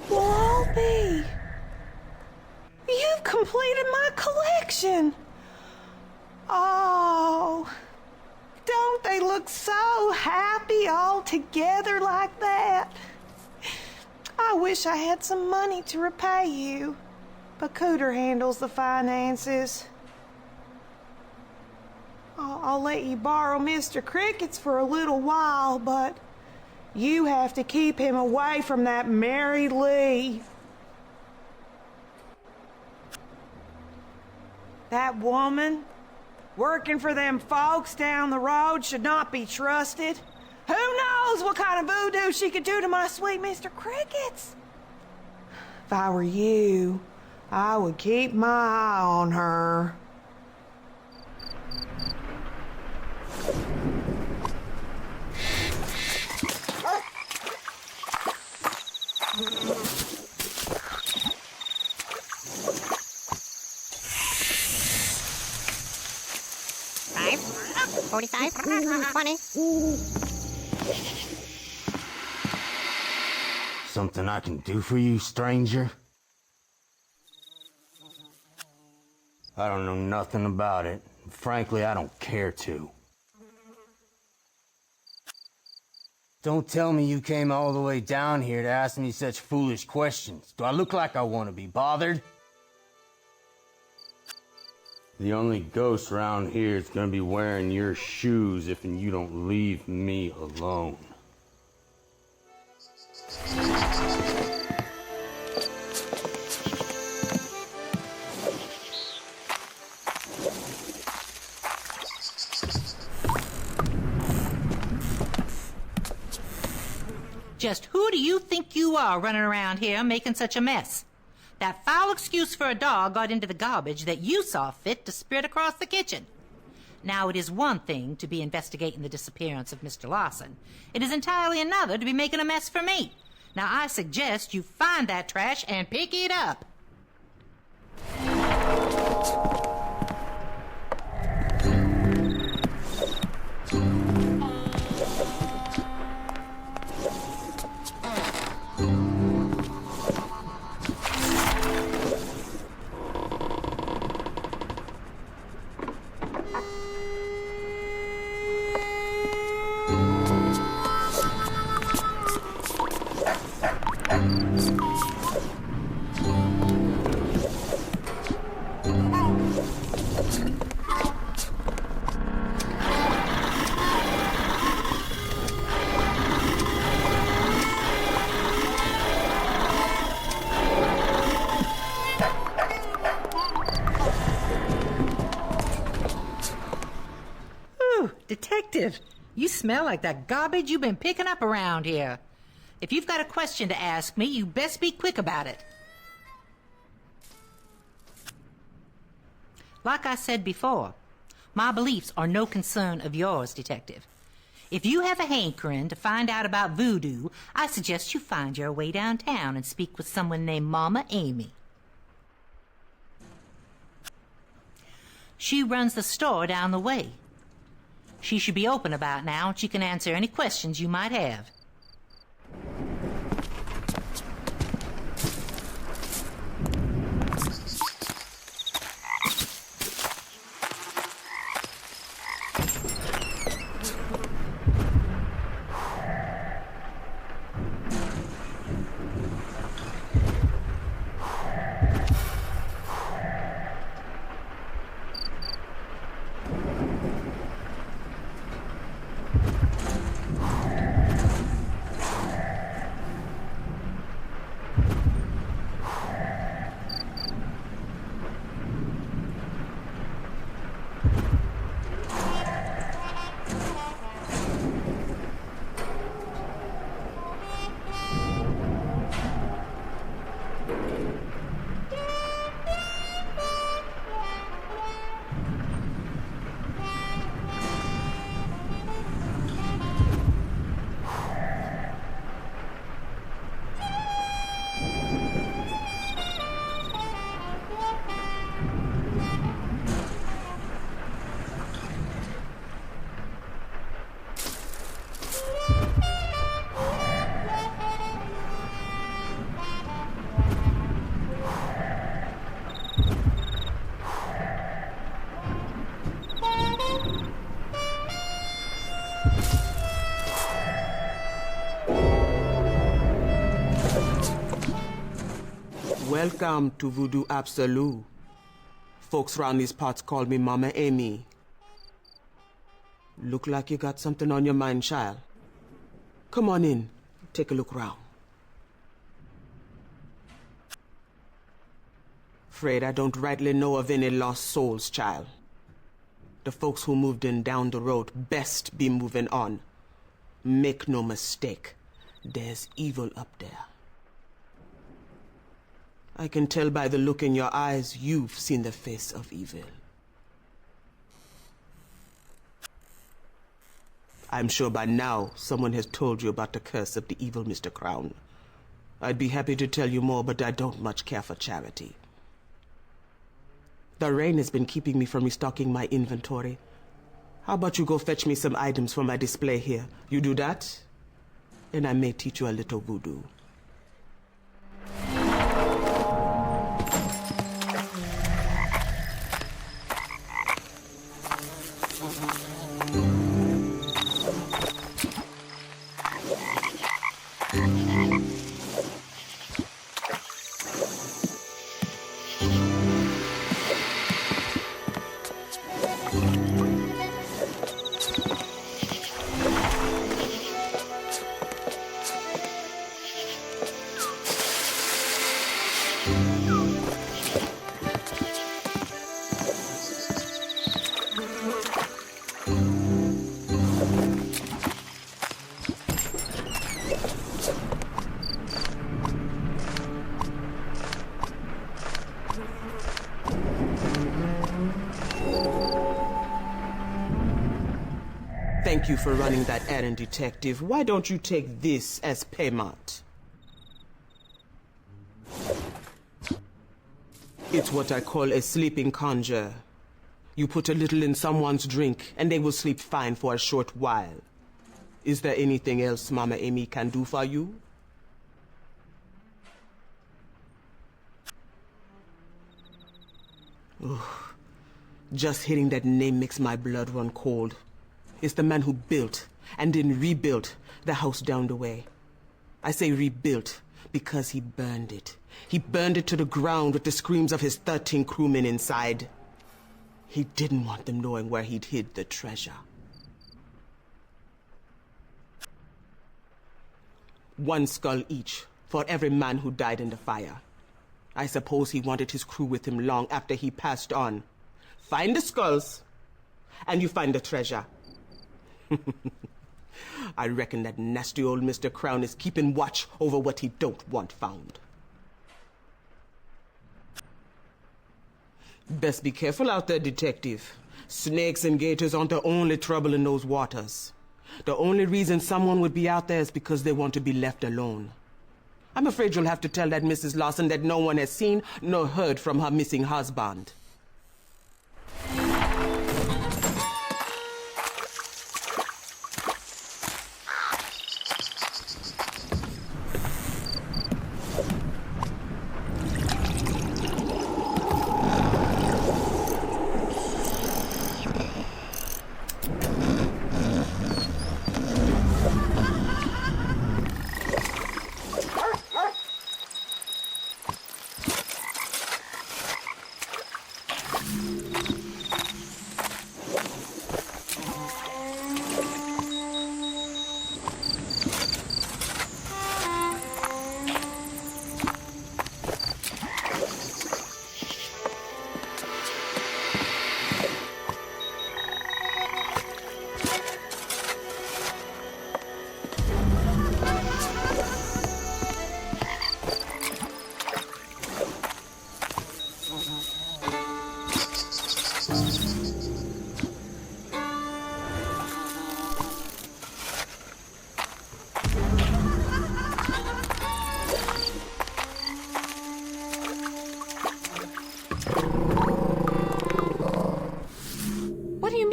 Wolby, you've completed my collection. Oh, don't they look so happy all together like that? I wish I had some money to repay you, but Cooter handles the finances. I'll let you borrow Mr. Cricket's for a little while, but you have to keep him away from that Mary Lee. That woman working for them folks down the road should not be trusted. Who knows what kind of voodoo she could do to my sweet Mr. Cricket's? If I were you, I would keep my eye on her. 45, 45, 20. Something I can do for you, stranger? I don't know nothing about it. Frankly, I don't care to. Don't tell me you came all the way down here to ask me such foolish questions. Do I look like I want to be bothered? The only ghost around here is gonna be wearing your shoes if you don't leave me alone. Just who do you think you are running around here making such a mess? That foul excuse for a dog got into the garbage that you saw fit to spread across the kitchen. Now, it is one thing to be investigating the disappearance of Mr. Lawson. It is entirely another to be making a mess for me. Now, I suggest you find that trash and pick it up. Detective, you smell like that garbage you've been picking up around here. If you've got a question to ask me, you best be quick about it. Like I said before, my beliefs are no concern of yours, Detective. If you have a hankering to find out about voodoo, I suggest you find your way downtown and speak with someone named Mama Amy. She runs the store down the way. She should be open about now, and she can answer any questions you might have. Welcome to Voodoo Absolute. Folks round these parts call me Mama Amy. Look like you got something on your mind, child. Come on in, take a look round. Afraid I don't rightly know of any lost souls, child. The folks who moved in down the road best be moving on. Make no mistake, there's evil up there. I can tell by the look in your eyes you've seen the face of evil. I'm sure by now someone has told you about the curse of the evil Mr. Crown. I'd be happy to tell you more, but I don't much care for charity. The rain has been keeping me from restocking my inventory, How about you go fetch me some items for my display here? You do that, and I may teach you a little voodoo. Thank you for running that errand, Detective. Why don't you take this as payment? It's what I call a sleeping conjure. You put a little in someone's drink, and they will sleep fine for a short while. Is there anything else Mama Amy can do for you? Oh, just hearing that name makes my blood run cold. It's the man who built and then rebuilt the house down the way. I say rebuilt because he burned it. He burned it to the ground with the screams of his 13 crewmen inside. He didn't want them knowing where he'd hid the treasure. One skull each for every man who died in the fire. I suppose he wanted his crew with him long after he passed on. Find the skulls, and you find the treasure. I reckon that nasty old Mr. Crown is keeping watch over what he don't want found. Best be careful out there, Detective. Snakes and gators aren't the only trouble in those waters. The only reason someone would be out there is because they want to be left alone. I'm afraid you'll have to tell that Mrs. Lawson that no one has seen nor heard from her missing husband.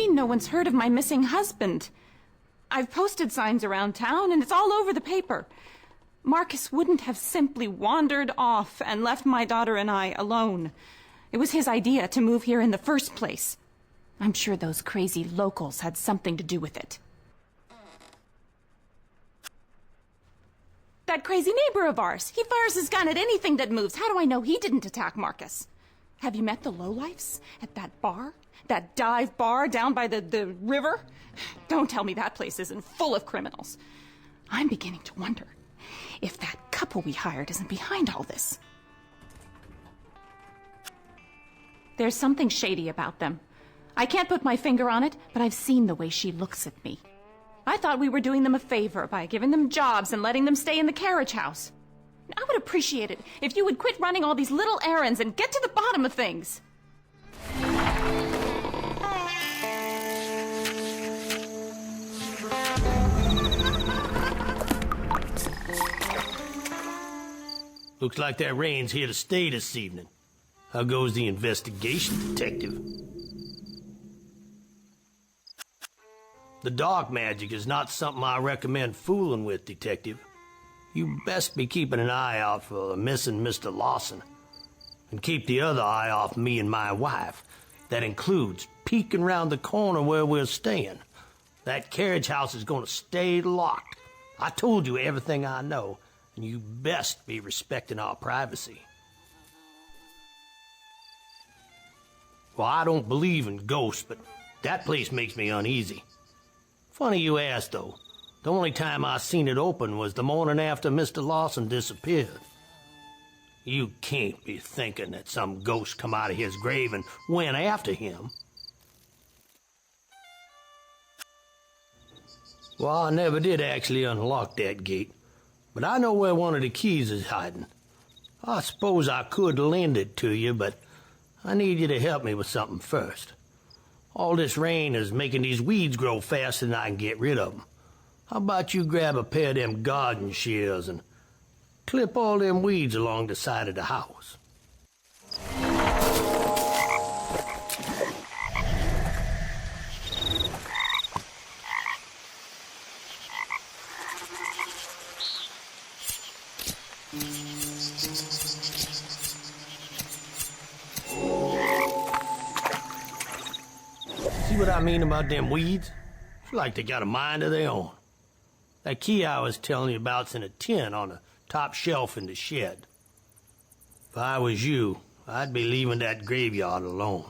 No one's heard of my missing husband. I've posted signs around town, and it's all over the paper. Marcus wouldn't have simply wandered off and left my daughter and I alone. It was his idea to move here in the first place. I'm sure those crazy locals had something to do with it. That crazy neighbor of ours, he fires his gun at anything that moves. How do I know he didn't attack Marcus? Have you met the lowlifes at that bar? That dive bar down by the river? Don't tell me that place isn't full of criminals. I'm beginning to wonder if that couple we hired isn't behind all this. There's something shady about them. I can't put my finger on it, but I've seen the way she looks at me. I thought we were doing them a favor by giving them jobs and letting them stay in the carriage house. I would appreciate it if you would quit running all these little errands and get to the bottom of things. Looks like that rain's here to stay this evening. How goes the investigation, Detective? The dark magic is not something I recommend fooling with, Detective. You best be keeping an eye out for the missing Mr. Lawson. And keep the other eye off me and my wife. That includes peeking round the corner where we're staying. That carriage house is going to stay locked. I told you everything I know, and you best be respecting our privacy. Well, I don't believe in ghosts, but that place makes me uneasy. Funny you ask, though. The only time I seen it open was the morning after Mr. Lawson disappeared. You can't be thinking that some ghost come out of his grave and went after him. Well, I never did actually unlock that gate, but I know where one of the keys is hiding. I suppose I could lend it to you, but I need you to help me with something first. All this rain is making these weeds grow faster than I can get rid of them. How about you grab a pair of them garden shears and clip all them weeds along the side of the house? See what I mean about them weeds? It's like they got a mind of their own. That key I was telling you about's in a tin on the top shelf in the shed. If I was you, I'd be leaving that graveyard alone.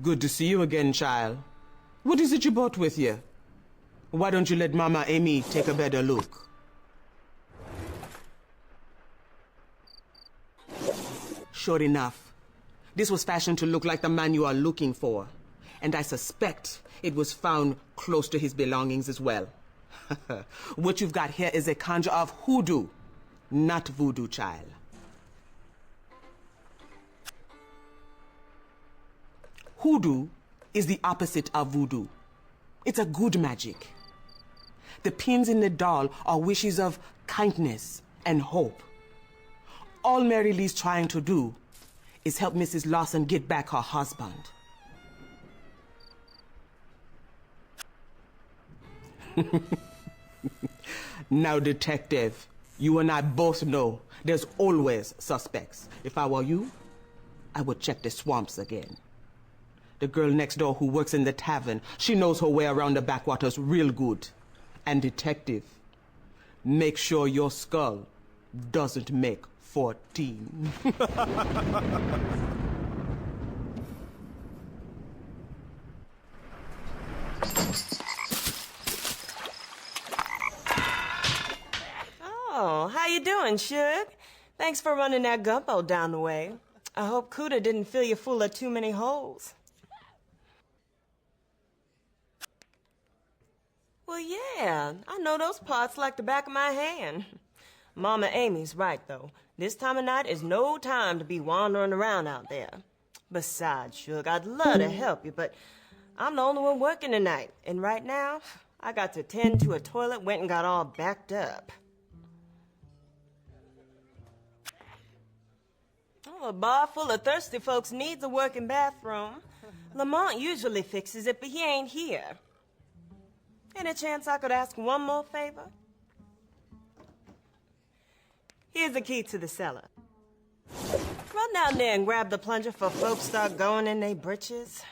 Good to see you again, child. What is it you brought with you? Why don't you let Mama Amy take a better look? Sure enough, this was fashioned to look like the man you are looking for. And I suspect it was found close to his belongings as well. What you've got here is a conjure of hoodoo, not voodoo, child. Hoodoo is the opposite of voodoo. It's a good magic. The pins in the doll are wishes of kindness and hope. All Mary Lee's trying to do is help Mrs. Lawson get back her husband. Now, detective, you and I both know there's always suspects. If I were you, I would check the swamps again. The girl next door who works in the tavern, she knows her way around the backwaters real good. And detective, make sure your skull doesn't make 14. Oh, how you doing, Suge? Thanks for running that gumbo down the way. I hope Cuda didn't fill you full of too many holes. Well, yeah, I know those parts like the back of my hand. Mama Amy's right, though. This time of night is no time to be wandering around out there. Besides, Suge, I'd love to help you, but I'm the only one working tonight. And right now, I got to tend to a toilet, went and got all backed up. Oh, a bar full of thirsty folks needs a working bathroom. Lamont usually fixes it, but he ain't here. Any chance I could ask one more favor? Here's the key to the cellar. Run down there and grab the plunger for folks start going in their britches.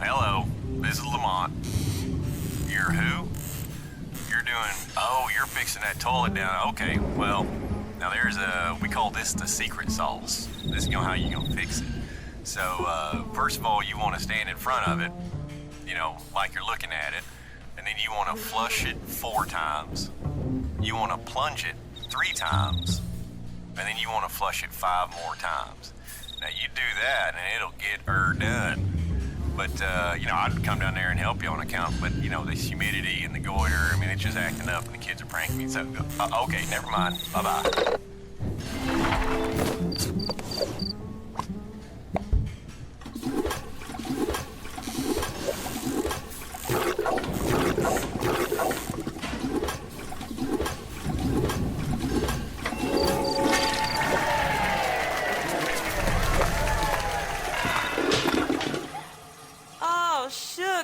Hello, this is Lamont. You're who? You're doing... Oh, you're fixing that toilet down. Okay, well, now there's we call this the secret sauce. This is how you're gonna fix it. So, first of all, you want to stand in front of it, like you're looking at it, and then you want to flush it 4 times. You want to plunge it 3 times, and then you want to flush it 5 more times. Now, you do that, and it'll get her done. But, I'd come down there and help you on account, but, this humidity and the goiter, it's just acting up, and the kids are pranking me, so, okay, never mind. Bye-bye.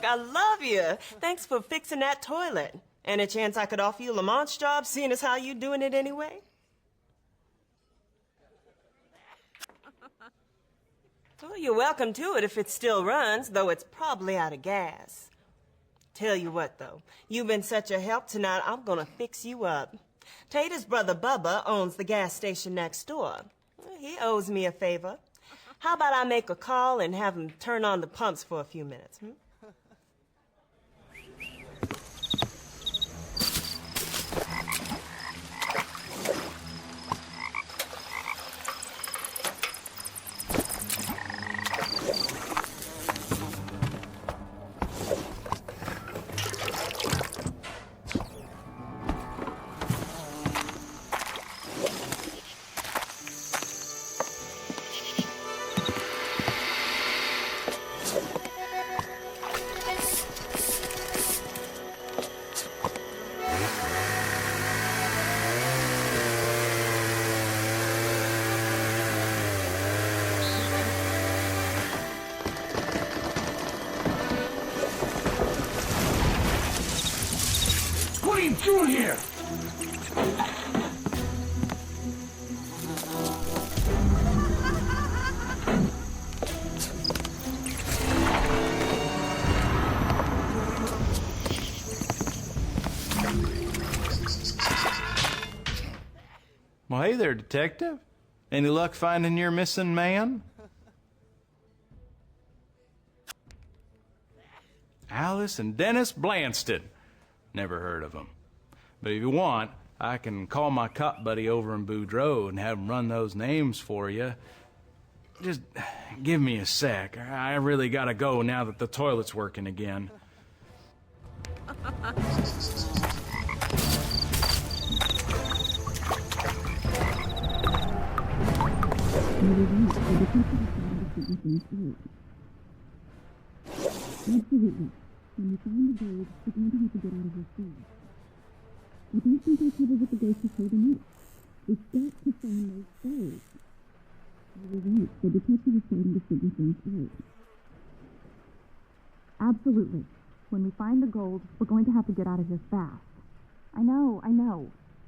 I love you. Thanks for fixing that toilet. Any chance I could offer you Lamont's job, seeing as how you doing it anyway? Well, you're welcome to it if it still runs, though it's probably out of gas. Tell you what, though, you've been such a help tonight, I'm gonna fix you up. Tater's brother Bubba owns the gas station next door. He owes me a favor. How about I make a call and have him turn on the pumps for a few minutes? What are you doing here? Well, hey there, detective. Any luck finding your missing man? Alice and Dennis Blanston. Never heard of them. But if you want, I can call my cop buddy over in Boudreaux and have him run those names for you. Just give me a sec. I really gotta go now that the toilet's working again. Absolutely. When you find the gold, you're going to have to get out of your cell. I don't think our cover with the ghost is holding up. We've got to find those gold. You're right. The detective is starting to figure things out. Absolutely. When we find the gold, we're going to have to get out of here fast. I know.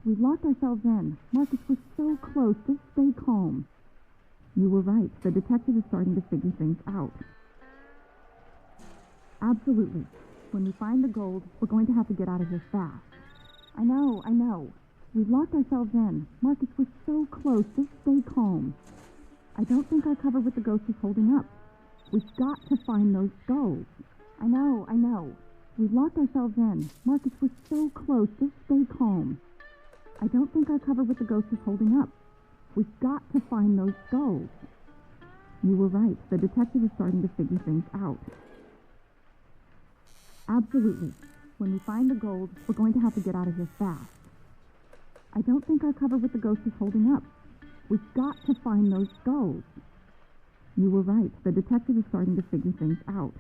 We've locked ourselves in. Marcus, we're so close. Just stay calm. You were right. The detective is starting to figure things out. Absolutely. When we find the gold, we're going to have to get out of here fast. I know. We've locked ourselves in. Marcus, we're so close. Just stay calm. I don't think our cover with the ghost is holding up. We've got to find those skulls. I know. We've locked ourselves in. Marcus, we're so close. Just stay calm. I don't think our cover with the ghost is holding up. We've got to find those skulls. You were right. The detective is starting to figure things out. Absolutely. When we find the gold, we're going to have to get out of here fast. I don't think our cover with the ghost is holding up. We've got to find those skulls. You were right. The detective is starting to figure things out.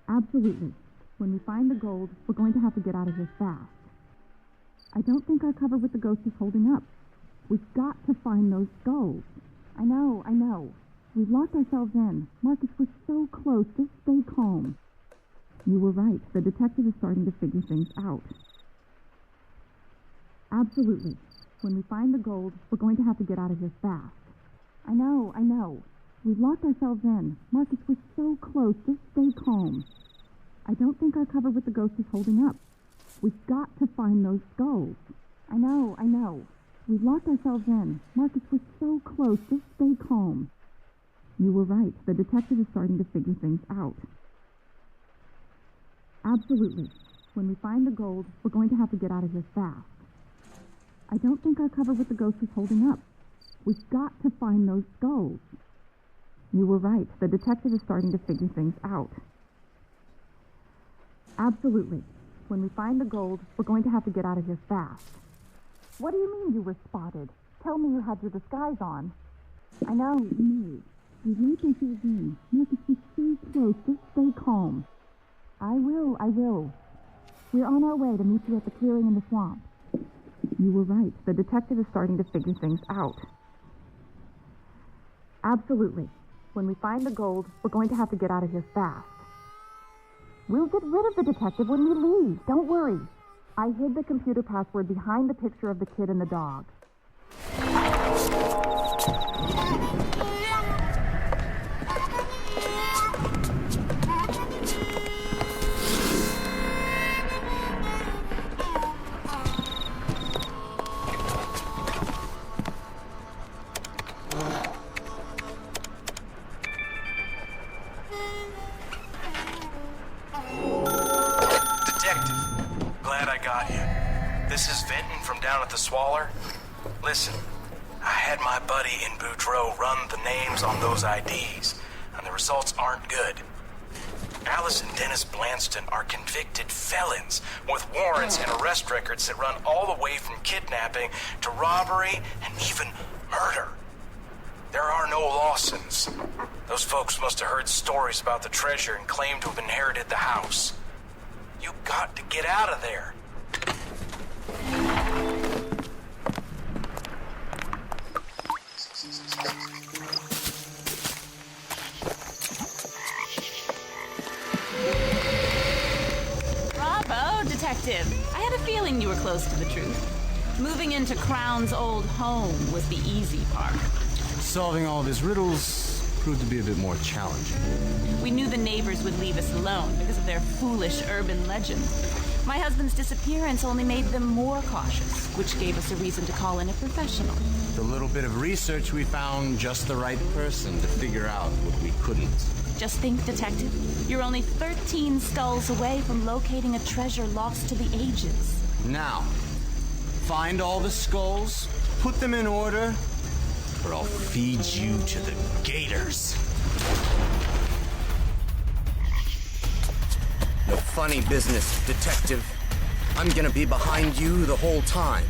Absolutely. When we find the gold, we're going to have to get out of here fast. I don't think our cover with the ghost is holding up. We've got to find those skulls. I know. We've locked ourselves in. Marcus, we're so close. Just stay calm. You were right. The detective is starting to figure things out. Absolutely. When we find the gold, we're going to have to get out of here fast. I know. We've locked ourselves in. Marcus, we're so close. Just stay calm. I don't think our cover with the ghost is holding up. We've got to find those skulls. I know. We've locked ourselves in. Marcus, we're so close. Just stay calm. You were right. The detective is starting to figure things out. Absolutely. When we find the gold, we're going to have to get out of here fast. I don't think our cover with the ghost is holding up. We've got to find those skulls. You were right. The detective is starting to figure things out. Absolutely. When we find the gold, we're going to have to get out of here fast. What do you mean you were spotted? Tell me you had your disguise on. I know. No. We've locked ourselves in. Marcus, we're so close. Just stay calm. I will. We're on our way to meet you at the clearing in the swamp. You were right. The detective is starting to figure things out. Absolutely. When we find the gold, we're going to have to get out of here fast. We'll get rid of the detective when we leave. Don't worry. I hid the computer password behind the picture of the kid and the dog. This is Vinton from down at the Swaller. Listen, I had my buddy in Boudreaux run the names on those IDs, and the results aren't good. Alice and Dennis Blanston are convicted felons with warrants and arrest records that run all the way from kidnapping to robbery and even murder. There are no Lawsons. Those folks must have heard stories about the treasure and claimed to have inherited the house. You got to get out of there. Bravo, Detective. I had a feeling you were close to the truth. Moving into Crown's old home was the easy part. Solving all of his riddles proved to be a bit more challenging. We knew the neighbors would leave us alone because of their foolish urban legend. My husband's disappearance only made them more cautious, which gave us a reason to call in a professional. With a little bit of research, we found just the right person to figure out what we couldn't. Just think, Detective, you're only 13 skulls away from locating a treasure lost to the ages. Now, find all the skulls, put them in order, or I'll feed you to the gators. No funny business, Detective. I'm gonna be behind you the whole time.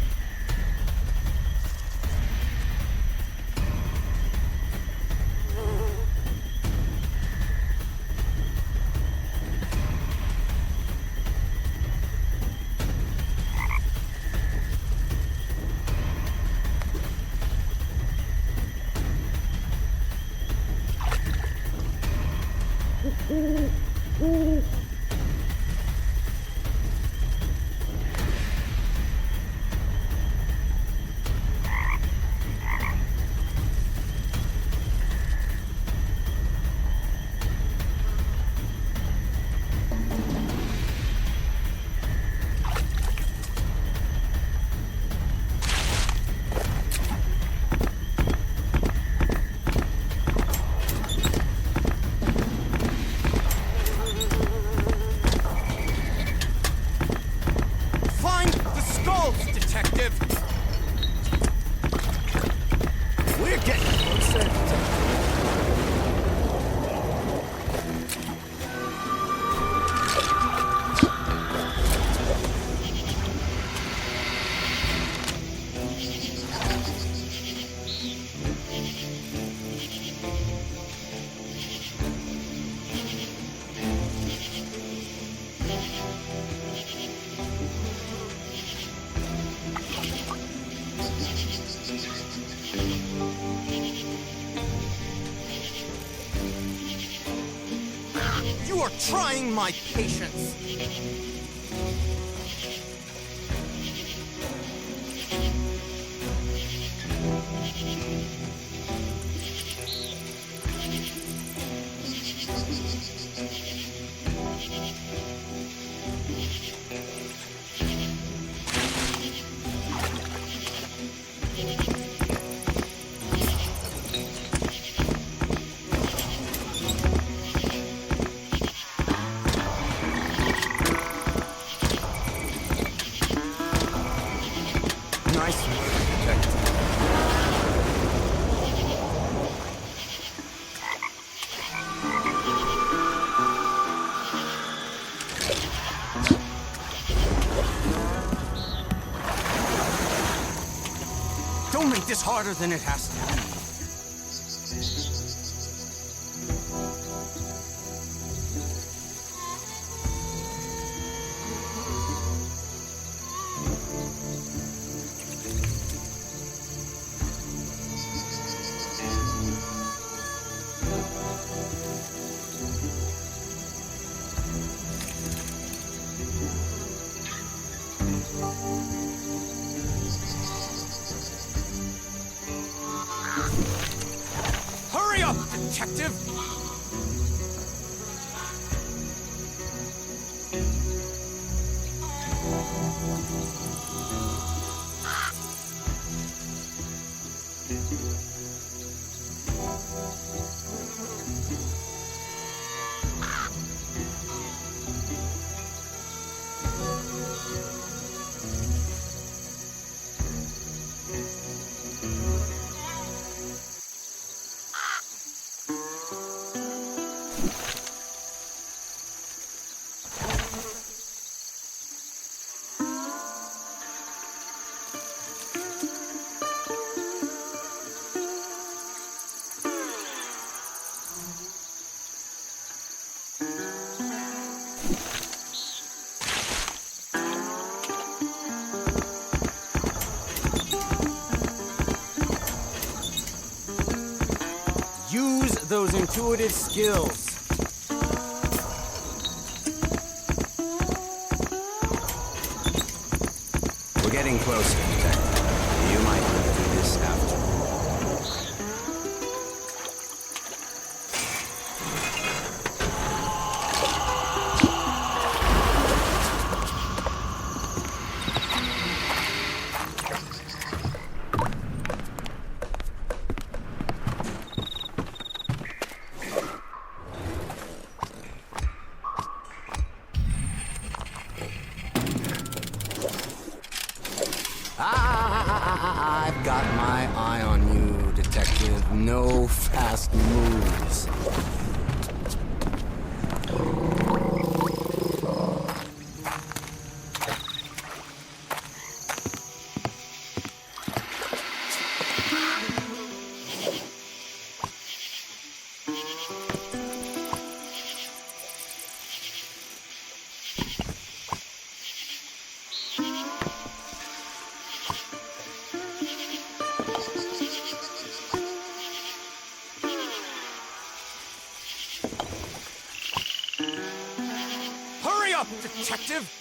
You are trying my patience. Don't make this harder than it has to be. Hurry up, detective! intuitive skills. We're getting closer, Detective. You might want to do this after all. I've got my eye on you, Detective. No fast moves. Hurry up, detective!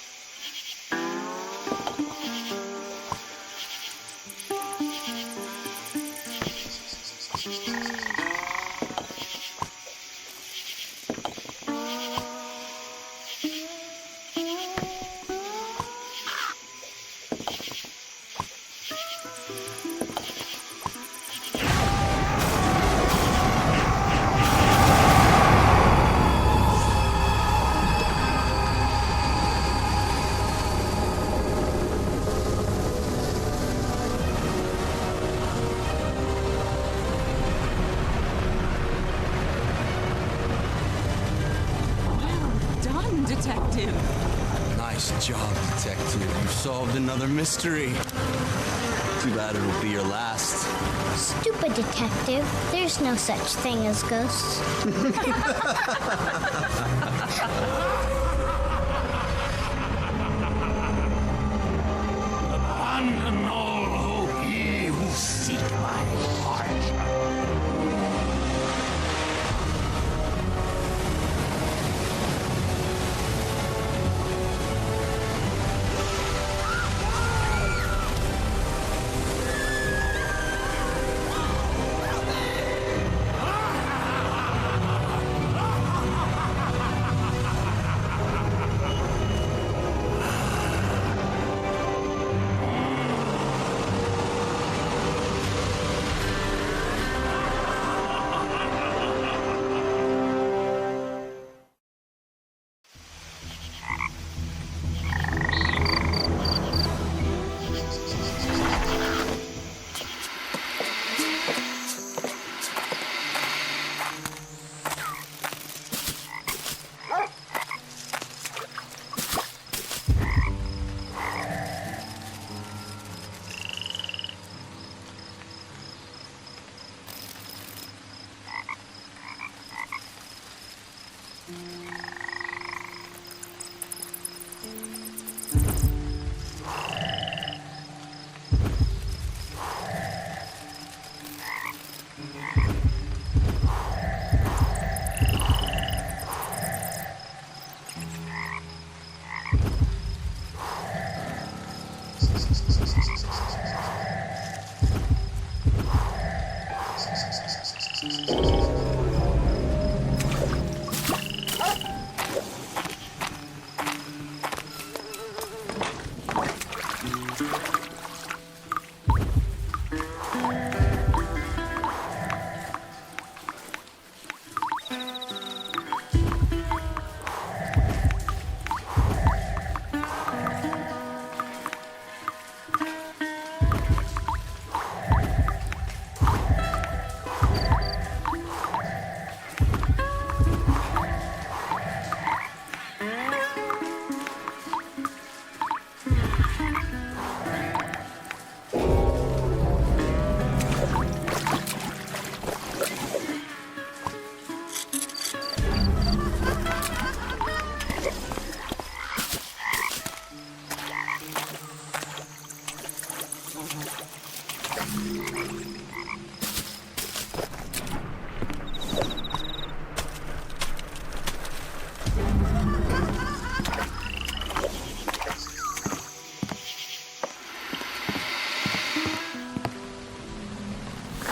Done, Detective. Nice job, Detective. You solved another mystery. Too bad it'll be your last. Stupid detective. There's no such thing as ghosts. Abandon all hope, ye who seek my heart.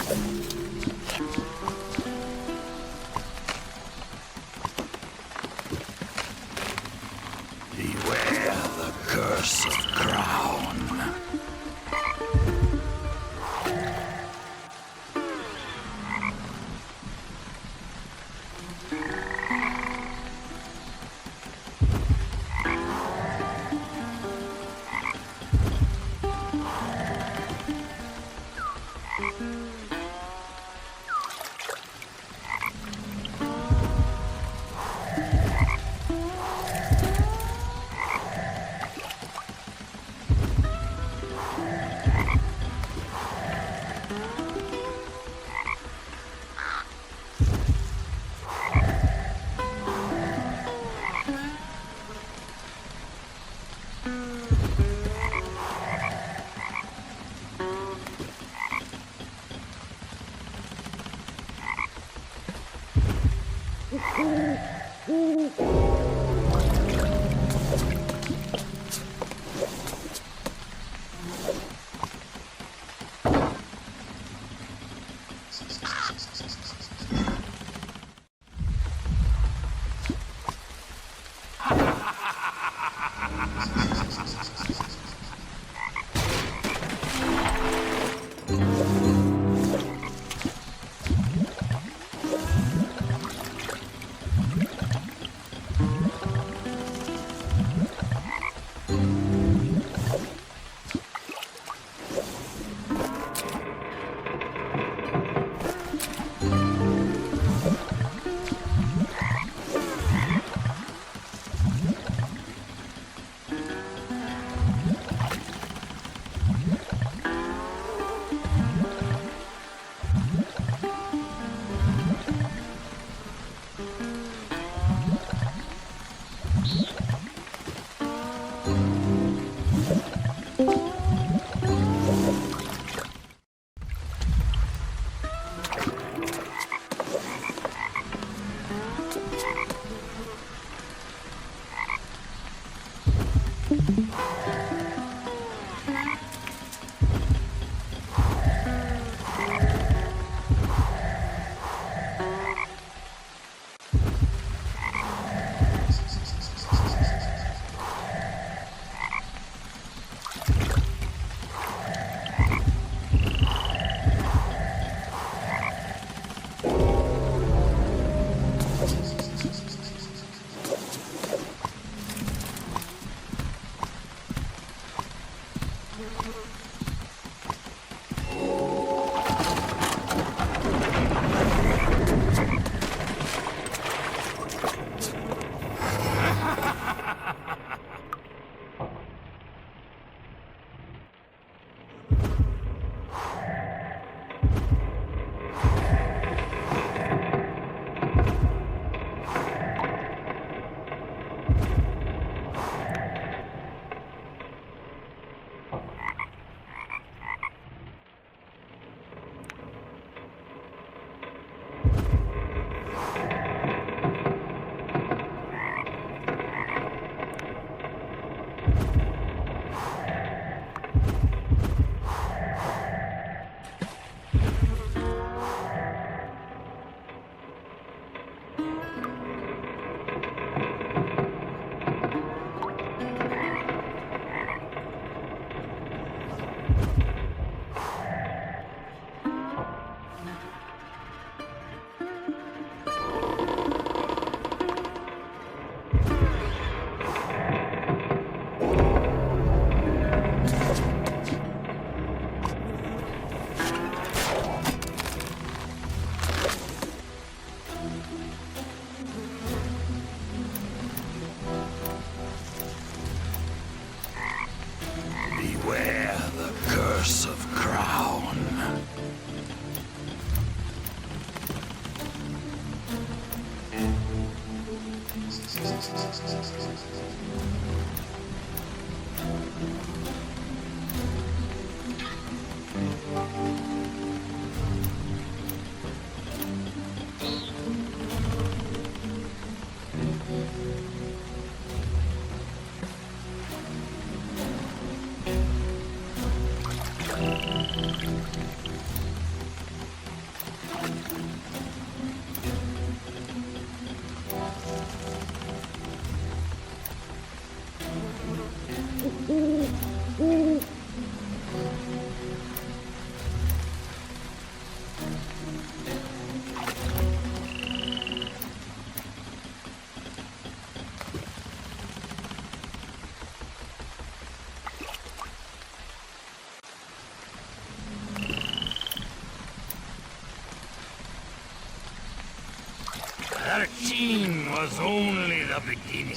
Beware the curse of Crown. Beware the curse of Crown. was only the beginning.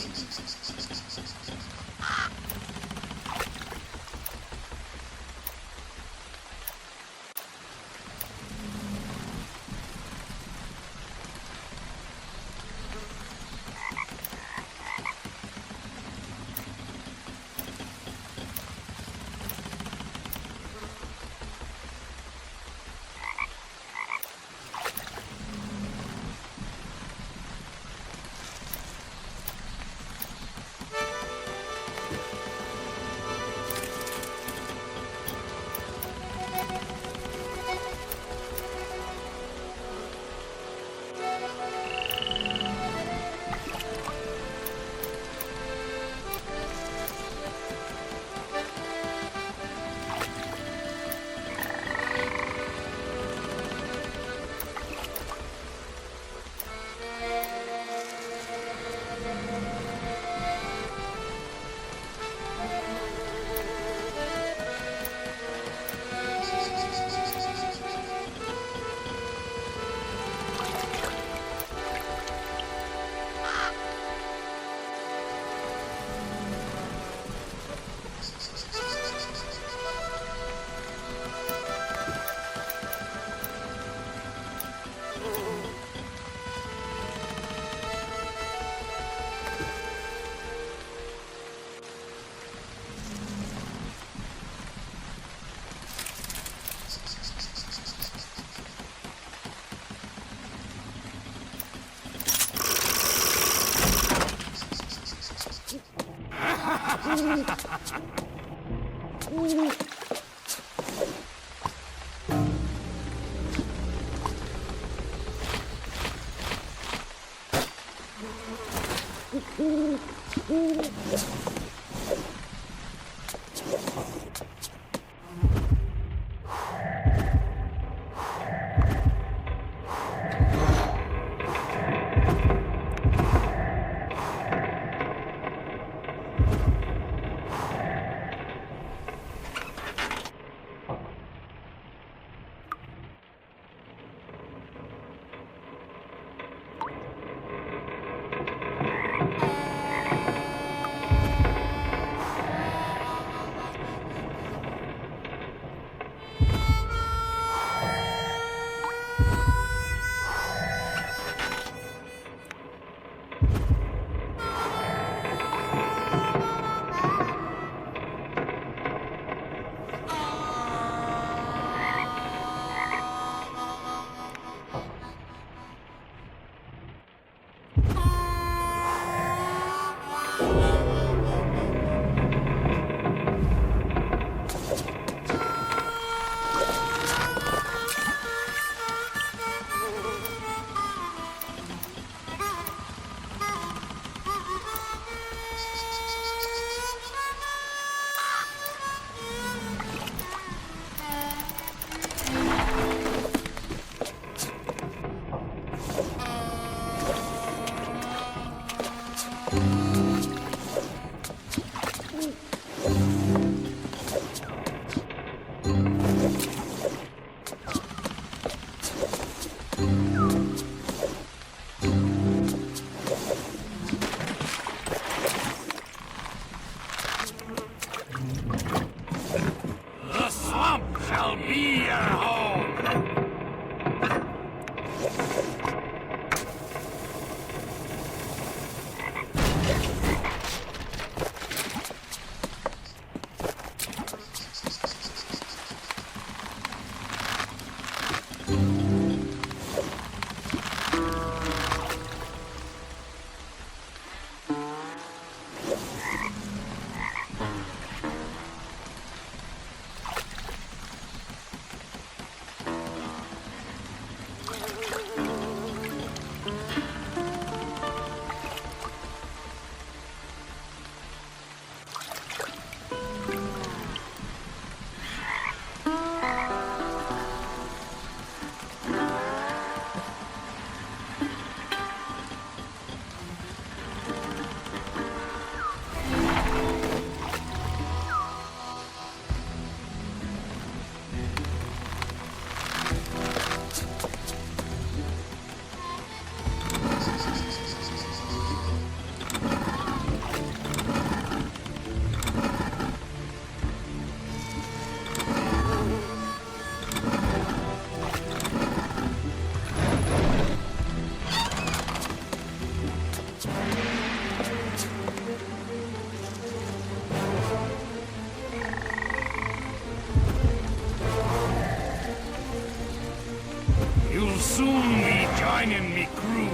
You'll soon be joining me crew.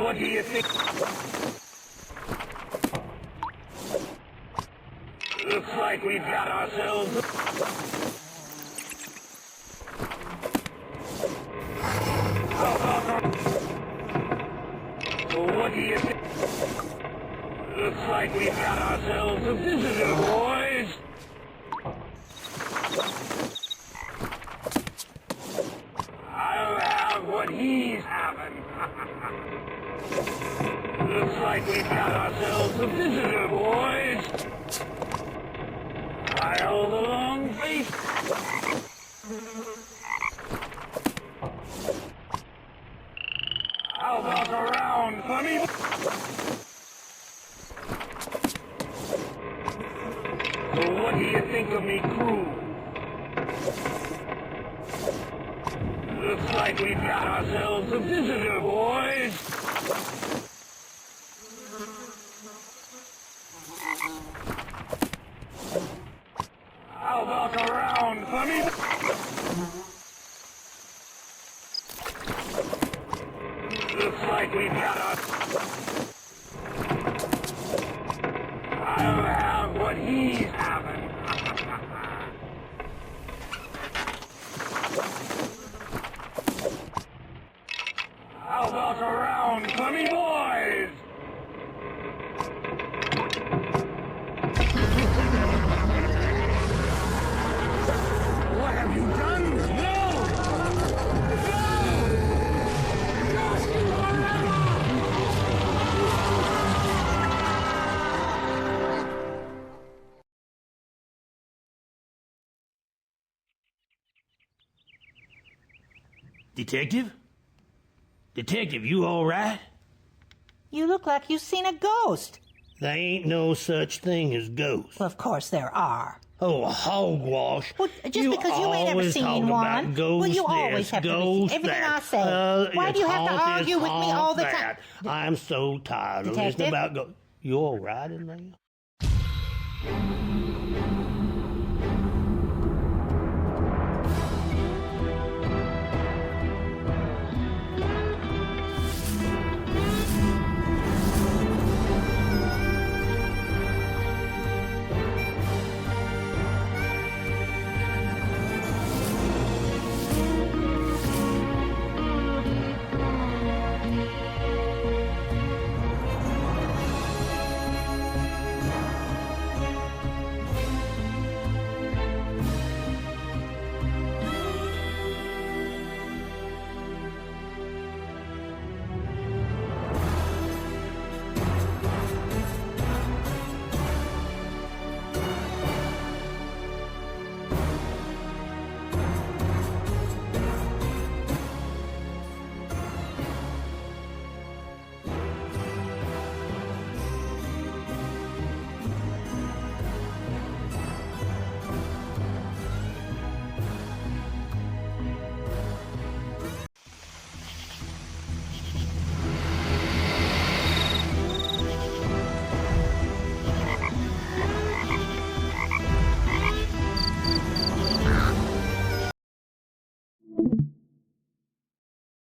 What do you think? Looks like we've got ourselves... What do you think? Looks like we've got ourselves a visitor, boys. I'll have what he's having. Looks like we've got ourselves a visitor, boys. I'll the long face. How about a round, funny? So what do you think of me, crew? Looks like we've got ourselves a visitor, boys. How about a round, funny? Looks like we've got a... I'll have what he's having. How about a round, funny boys? What have you done? No! No! Detective? Detective, you all right? You look like you've seen a ghost. There ain't no such thing as ghosts. Well, of course there are. Oh, hogwash. Well, just because you ain't ever seen one, well, you always have to receive everything I say. Why do you have to argue with me all the time? I'm so tired of listening about ghosts. You all right in there?